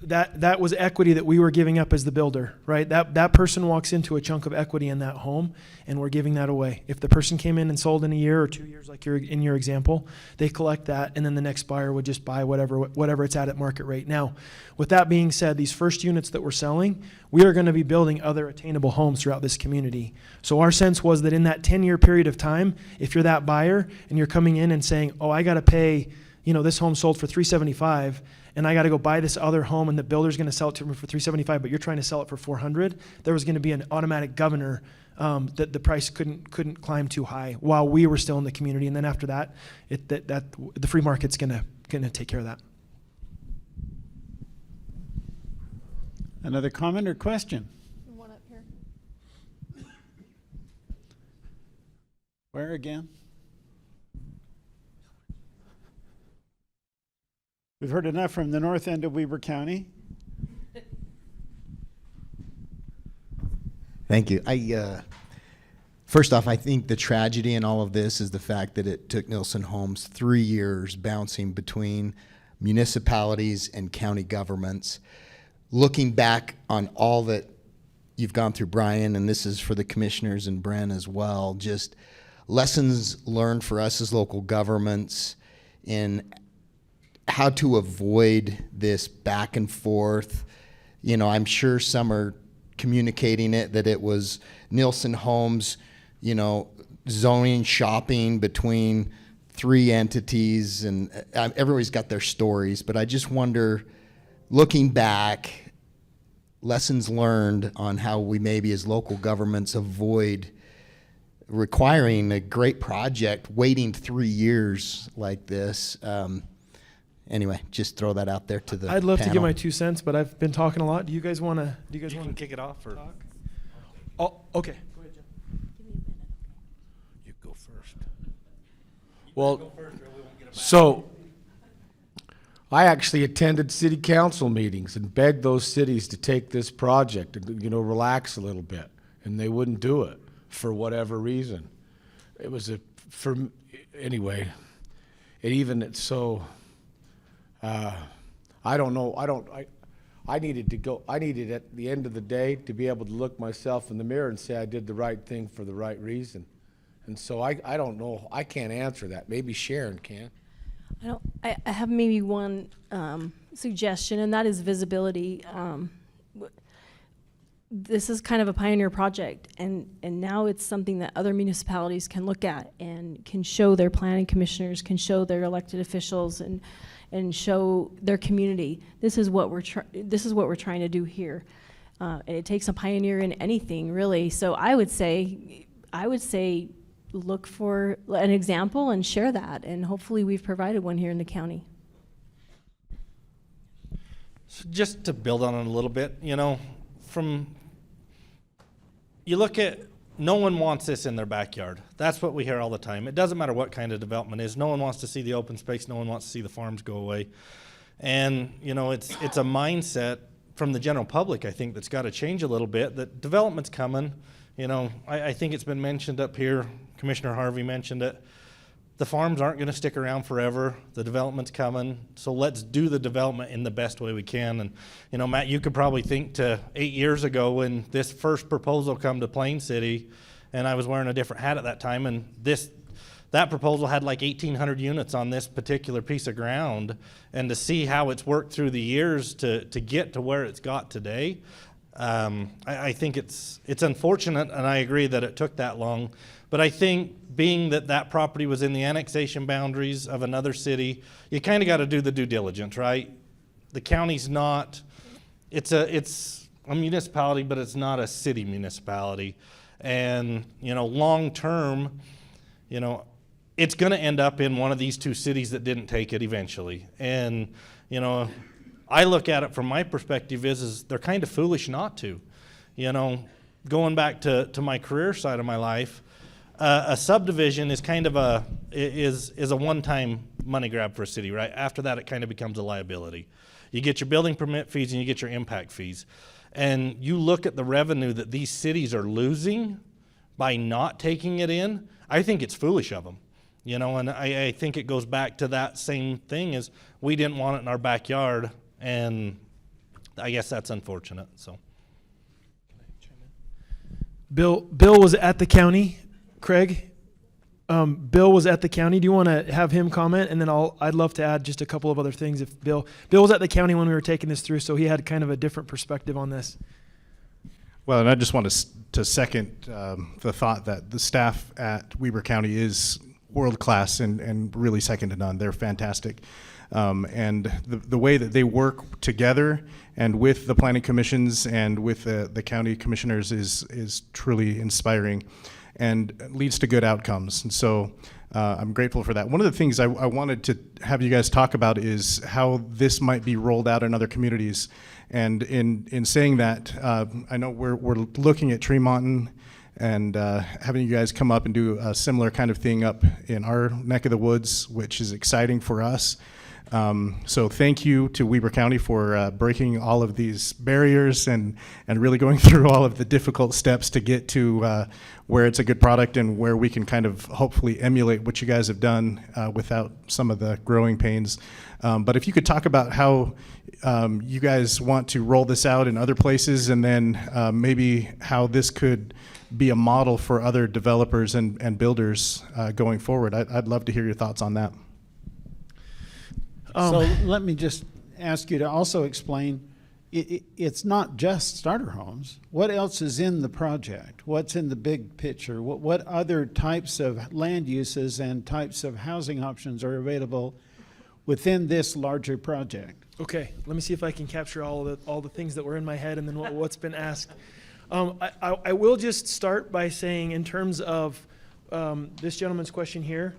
that was equity that we were giving up as the builder, right? That person walks into a chunk of equity in that home, and we're giving that away. If the person came in and sold in a year or 2 years, like in your example, they collect that, and then the next buyer would just buy whatever it's at market rate. Now, with that being said, these first units that we're selling, we are going to be building other attainable homes throughout this community. So our sense was that in that 10-year period of time, if you're that buyer and you're coming in and saying, oh, I got to pay, this home sold for $375, and I got to go buy this other home, and the builder's going to sell it to me for $375, but you're trying to sell it for $400, there was going to be an automatic governor that the price couldn't climb too high while we were still in the community. And then after that, the free market's gonna take care of that. Another comment or question? One up here. Where again? We've heard enough from the north end of Weber County. Thank you. First off, I think the tragedy in all of this is the fact that it took Nielsen Homes 3 years bouncing between municipalities and county governments. Looking back on all that you've gone through, Brian, and this is for the commissioners and Bren as well, just lessons learned for us as local governments in how to avoid this back and forth. You know, I'm sure some are communicating it that it was Nielsen Homes, you know, zoning shopping between 3 entities, and everybody's got their stories, but I just wonder, looking back, lessons learned on how we maybe as local governments avoid requiring a great project, waiting 3 years like this. Anyway, just throw that out there to the I'd love to give panel. my 2 cents, but I've been talking a lot. Do you guys want to? You can kick it off, or talk? Oh, okay. Go ahead, Jim. you go first. Well, so I actually attended city council meetings and begged those cities to take this project and, you know, relax a little bit, and they wouldn't do it for whatever reason. It was anyway. It's so. I don't know. I needed to go. I needed at the end of the day to be able to look myself in the mirror and say I did the right thing for the right reason. And so I don't know. I can't answer that. Maybe Sharon can. I have maybe one suggestion, and that is visibility. This is kind of a pioneer project, and now it's something that other municipalities can look at and can show their planning commissioners, can show their elected officials, and show their community. This is what we're trying to do here, and it takes a pioneer in anything, really. So I would say look for an example and share that, and hopefully we've provided one here in the county. So just to build on it a little bit, you know, you look at, no one wants this in their backyard. That's what we hear all the time. It doesn't matter what kind of development it is. No one wants to see the open space. No one wants to see the farms go away. And, you know, it's a mindset from the general public, I think, that's got to change a little bit, that development's coming. You know, I think it's been mentioned up here, Commissioner Harvey mentioned it. The farms aren't going to stick around forever. The development's coming. So let's do the development in the best way we can. And, you know, Matt, you could probably think to 8 years ago when this first proposal come to Plain City, and I was wearing a different hat at that time, and that proposal had like 1,800 units on this particular piece of ground. And to see how it's worked through the years to get to where it's got today, I think it's unfortunate, and I agree that it took that long. But I think being that property was in the annexation boundaries of another city, you kind of got to do the due diligence, right? The county's not, it's a municipality, but it's not a city municipality. And, you know, long term, you know, it's going to end up in one of these 2 cities that didn't take it eventually. And, you know, I look at it from my perspective is they're kind of foolish not to. You know, going back to my career side of my life, a subdivision is kind of a one-time money grab for a city, right? After that, it kind of becomes a liability. You get your building permit fees and you get your impact fees. And you look at the revenue that these cities are losing by not taking it in, I think it's foolish of them. You know, and I think it goes back to that same thing as we didn't want it in our backyard, and I guess that's unfortunate, so. Bill was at the county. Craig, Bill was at the county. Do you want to have him comment? And then I'd love to add just a couple of other things. If Bill was at the county when we were taking this through, so he had kind of a different perspective on this. Well, and I just want to second the thought that the staff at Weber County is world-class and really second to none. They're fantastic. And the way that they work together and with the planning commissions and with the county commissioners is truly inspiring and leads to good outcomes. And so I'm grateful for that. One of the things I wanted to have you guys talk about is how this might be rolled out in other communities. And in saying that, I know we're looking at Tremonton and having you guys come up and do a similar kind of thing up in our neck of the woods, which is exciting for us. So thank you to Weber County for breaking all of these barriers and really going through all of the difficult steps to get to where it's a good product and where we can kind of hopefully emulate what you guys have done without some of the growing pains. But if you could talk about how you guys want to roll this out in other places, and then maybe how this could be a model for other developers and builders going forward. I'd love to hear your thoughts on that. So let me just ask you to also explain, it's not just starter homes. What else is in the project? What's in the big picture? What other types of land uses and types of housing options are available within this larger project? Okay, let me see if I can capture all the things that were in my head and then what's been asked. I will just start by saying, in terms of this gentleman's question here,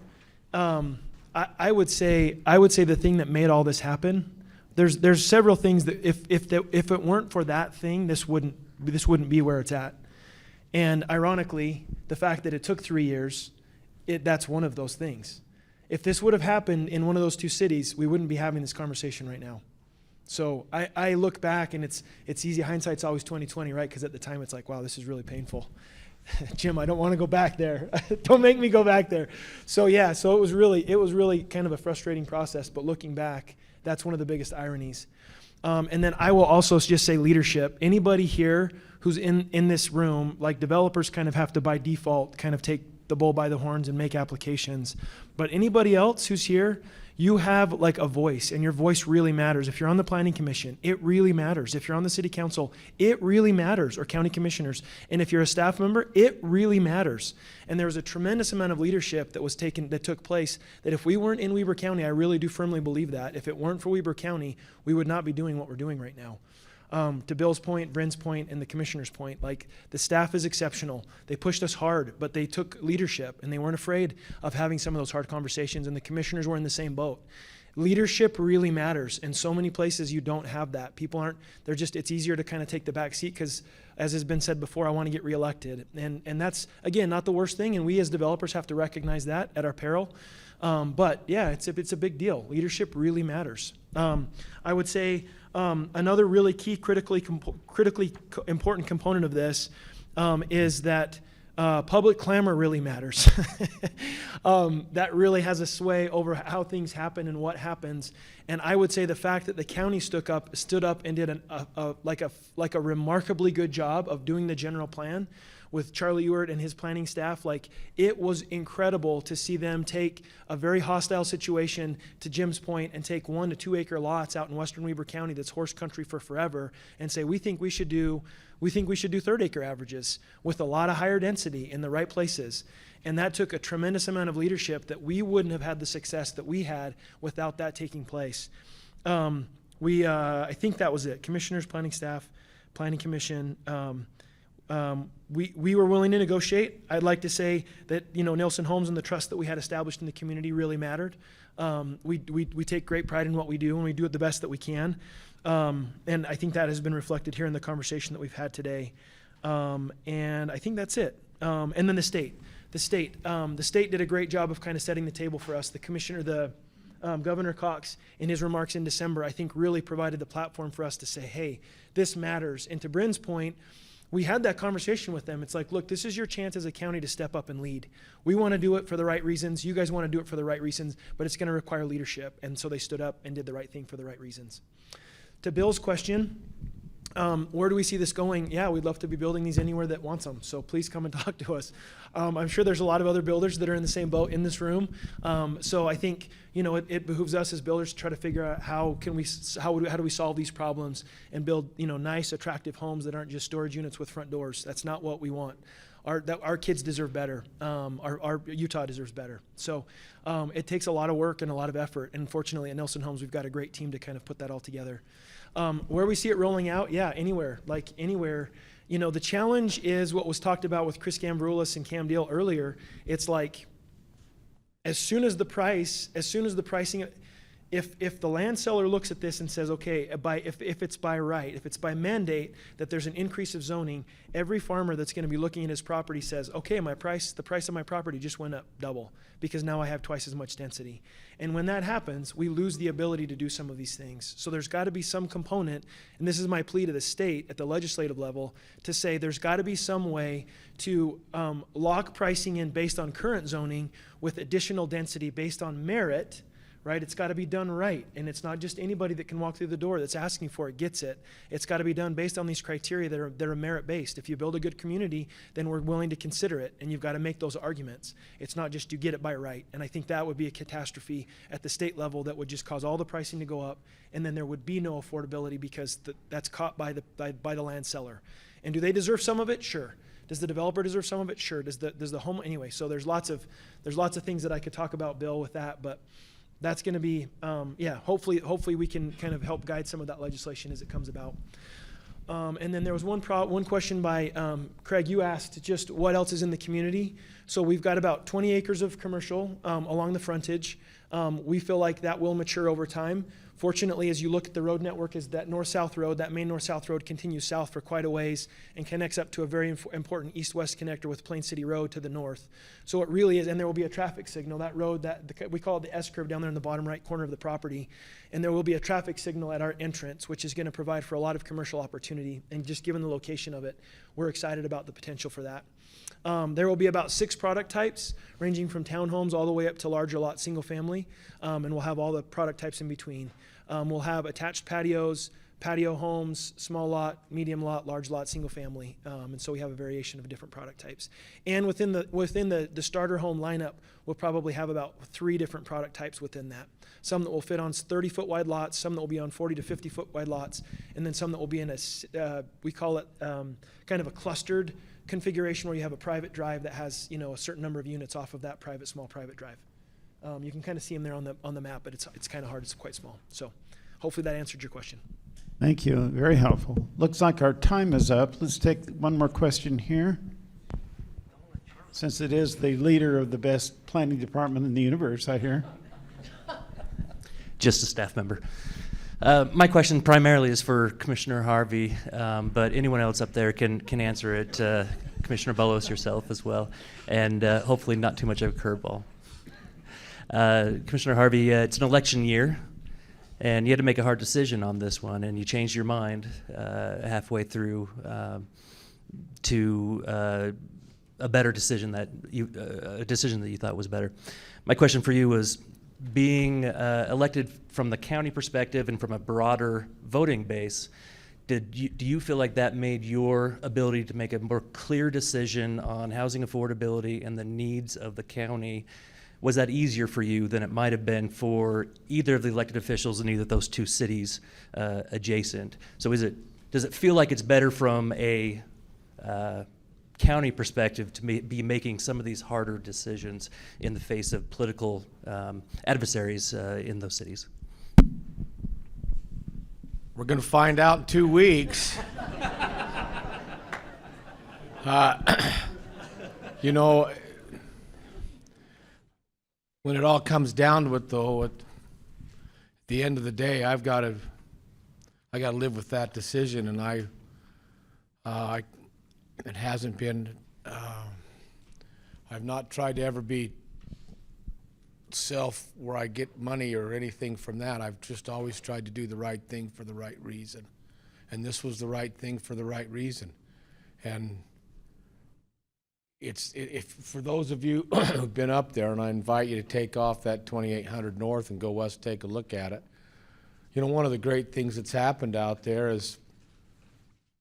I would say the thing that made all this happen, there's several things that if it weren't for that thing, this wouldn't be where it's at. And ironically, the fact that it took 3 years, that's one of those things. If this would have happened in one of those two cities, we wouldn't be having this conversation right now. So I look back, and it's easy. Hindsight's always 20/20, right? Because at the time it's like, wow, this is really painful. Jim, I don't want to go back there. Don't make me go back there. So yeah, so it was really kind of a frustrating process. But looking back, that's one of the biggest ironies. And then I will also just say leadership. Anybody here who's in this room, like, developers kind of have to by default kind of take the bull by the horns and make applications. But anybody else who's here, you have like a voice, and your voice really matters. If you're on the planning commission, it really matters. If you're on the city council, it really matters, or county commissioners. And if you're a staff member, it really matters. And there was a tremendous amount of leadership that took place, that if we weren't in Weber County, I really do firmly believe that, if it weren't for Weber County, we would not be doing what we're doing right now. To Bill's point, Bryn's point, and the commissioner's point, like, the staff is exceptional. They pushed us hard, but they took leadership, and they weren't afraid of having some of those hard conversations, and the commissioners were in the same boat. Leadership really matters. In so many places you don't have that. People aren't, it's easier to kind of take the back seat because, as has been said before, I want to get reelected. And that's, again, not the worst thing, and we as developers have to recognize that at our peril. But yeah, it's a big deal. Leadership really matters. I would say another really key, critically important component of this is that public clamor really matters. That really has a sway over how things happen and what happens. And I would say the fact that the county stood up and did a remarkably good job of doing the general plan with Charlie Ewert and his planning staff. Like, it was incredible to see them take a very hostile situation, to Jim's point, and take 1 to 2 acre lots out in western Weber County that's horse country for forever, and say, we think we should do 3rd acre averages with a lot of higher density in the right places. And that took a tremendous amount of leadership that we wouldn't have had the success that we had without that taking place. I think that was it. Commissioners, planning staff, planning commission. We were willing to negotiate. I'd like to say that, Nelson Homes and the trust that we had established in the community really mattered. We take great pride in what we do, and we do it the best that we can. And I think that has been reflected here in the conversation that we've had today. And I think that's it. And then the state did a great job of kind of setting the table for us. Governor Cox, in his remarks in December, I think really provided the platform for us to say, hey, this matters. And to Bryn's point, we had that conversation with them. It's like, look, this is your chance as a county to step up and lead. We want to do it for the right reasons. You guys want to do it for the right reasons, but it's going to require leadership. And so they stood up and did the right thing for the right reasons. To Bill's question, where do we see this going? Yeah, we'd love to be building these anywhere that wants them. So please come and talk to us. I'm sure there's a lot of other builders that are in the same boat in this room. So I think, it behooves us as builders to try to figure out how do we solve these problems and build, nice, attractive homes that aren't just storage units with front doors. That's not what we want. our kids deserve better. Our Utah deserves better. So it takes a lot of work and a lot of effort. And fortunately at Nelson Homes, we've got a great team to kind of put that all together. Where we see it rolling out, yeah, anywhere. You know, the challenge is what was talked about with Chris Gambroulis and Cam Deal earlier. It's like, as soon as the pricing, if the land seller looks at this and says, okay, if it's by right, if it's by mandate that there's an increase of zoning, every farmer that's going to be looking at his property says, okay, the price of my property just went up double because now I have twice as much density. And when that happens, we lose the ability to do some of these things. So there's got to be some component, and this is my plea to the state at the legislative level, to say there's got to be some way to lock pricing in based on current zoning with additional density based on merit. Right? It's got to be done right. And it's not just anybody that can walk through the door that's asking for it gets it. It's got to be done based on these criteria that are merit-based. If you build a good community, then we're willing to consider it. And you've got to make those arguments. It's not just you get it by right. And I think that would be a catastrophe at the state level that would just cause all the pricing to go up. And then there would be no affordability because that's caught by the land seller. And do they deserve some of it? Sure. Does the developer deserve some of it? Sure. Does the home? Anyway, so there's lots of things that I could talk about, Bill, with that. But that's going to be, hopefully we can kind of help guide some of that legislation as it comes about. And then there was one question by Craig. You asked just what else is in the community. So we've got about 20 acres of commercial along the frontage. We feel like that will mature over time. Fortunately, as you look at the road network, is that north-south road, that main north-south road continues south for quite a ways and connects up to a very important east-west connector with Plain City Road to the north. So it really is, and there will be a traffic signal. That road, we call it the S-curve down there in the bottom right corner of the property. And there will be a traffic signal at our entrance, which is going to provide for a lot of commercial opportunity. And just given the location of it, we're excited about the potential for that. There will be about 6 product types, ranging from townhomes all the way up to larger lot single family, and we'll have all the product types in between. We'll have attached patios, patio homes, small lot, medium lot, large lot, single family, and so we have a variation of different product types. And within the starter home lineup, we'll probably have about 3 different product types within that. Some that will fit on 30-foot wide lots, some that will be on 40 to 50-foot wide lots, and then some that will be in we call it kind of a clustered configuration where you have a private drive that has a certain number of units off of that small private drive. You can kind of see them there on the map, but it's kind of hard. It's quite small. So hopefully that answered your question. Thank you. Very helpful. Looks like our time is up. Let's take one more question here. Since it is the leader of the best planning department in the universe, I hear. Just a staff member. My question primarily is for Commissioner Harvey, but anyone else up there can answer it. Commissioner Bolos, yourself as well, and hopefully not too much of a curveball. Commissioner Harvey, it's an election year, and you had to make a hard decision on this one, and you changed your mind halfway through to a better decision a decision that you thought was better. My question for you was, being elected from the county perspective and from a broader voting base, do you feel like that made your ability to make a more clear decision on housing affordability and the needs of the county, was that easier for you than it might have been for either of the elected officials in either of those 2 cities adjacent? So does it feel like it's better from a county perspective to be making some of these harder decisions in the face of political adversaries in those cities? We're going to find out in 2 weeks. When it all comes down to it, though, at the end of the day, I got to live with that decision, and it hasn't been. I've not tried to ever be self where I get money or anything from that. I've just always tried to do the right thing for the right reason, and this was the right thing for the right reason. And if for those of you who've been up there, and I invite you to take off that 2800 North and go west, take a look at it. One of the great things that's happened out there is,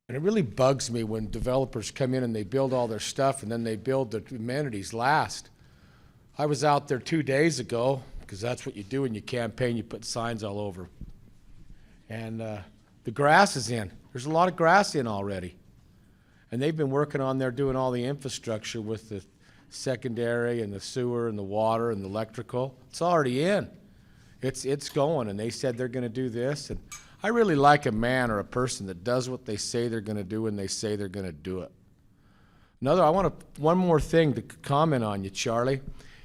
and it really bugs me when developers come in and they build all their stuff and then they build the amenities last. I was out there 2 days ago, because that's what you do when you campaign, you put signs all over. And the grass is in. There's a lot of grass in already. And they've been working on there doing all the infrastructure with the secondary and the sewer and the water and the electrical. It's already in. It's going, and they said they're going to do this. And I really like a man or a person that does what they say they're going to do when they say they're going to do it. One more thing to comment on you, Charlie.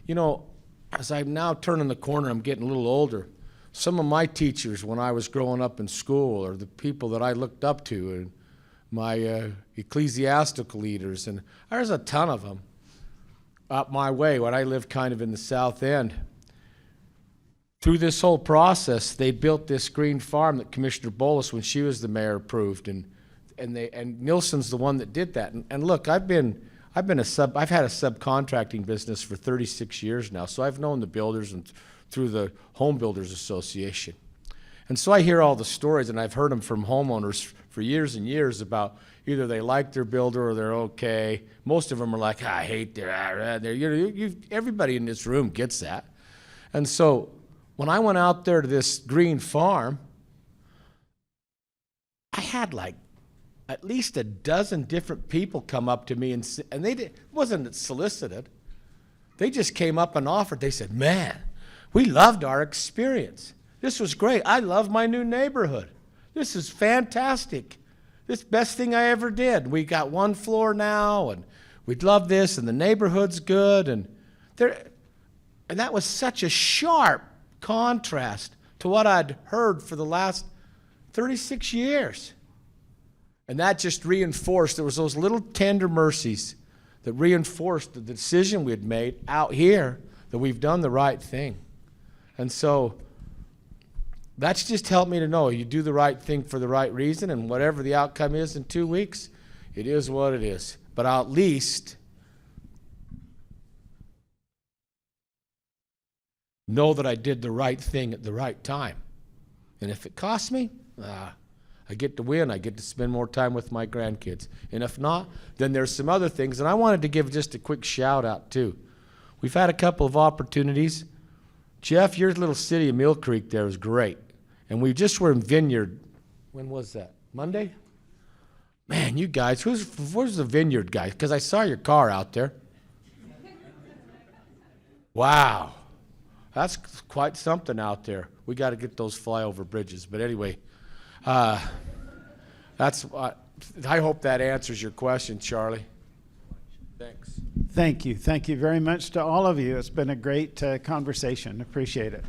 You know, as I'm now turning the corner, I'm getting a little older. Some of my teachers when I was growing up in school, or the people that I looked up to, and my ecclesiastical leaders, and there's a ton of them up my way when I lived kind of in the South End. Through this whole process, they built this green farm that Commissioner Bolus, when she was the mayor, approved, and Nilsson's the one that did that. And look, I've had a subcontracting business for 36 years now, so I've known the builders and through the Home Builders Association. And so I hear all the stories, and I've heard them from homeowners for years and years about either they like their builder or they're okay. Most of them are like, I hate their, everybody in this room gets that. And so when I went out there to this green farm, I had like at least a dozen different people come up to me, and it wasn't solicited. They just came up and offered. They said, man, we loved our experience. This was great. I love my new neighborhood. This is fantastic. This is the best thing I ever did. We got one floor now, and we'd love this, and the neighborhood's good. And that was such a sharp contrast to what I'd heard for the last 36 years. And that just reinforced, there was those little tender mercies that reinforced the decision we had made out here, that we've done the right thing. And so that's just helped me to know you do the right thing for the right reason, and whatever the outcome is in 2 weeks, it is what it is. But I'll at least know that I did the right thing at the right time. And if it costs me, I get to win. I get to spend more time with my grandkids. And if not, then there's some other things. And I wanted to give just a quick shout out too. We've had a couple of opportunities. Jeff, your little city of Mill Creek there is great. And we just were in Vineyard. When was that? Monday? Man, you guys, where's the Vineyard guy? Because I saw your car out there. Wow. That's quite something out there. We got to get those flyover bridges. But anyway, I hope that answers your question, Charlie. Thanks. Thank you. Thank you very much to all of you. It's been a great conversation. Appreciate it.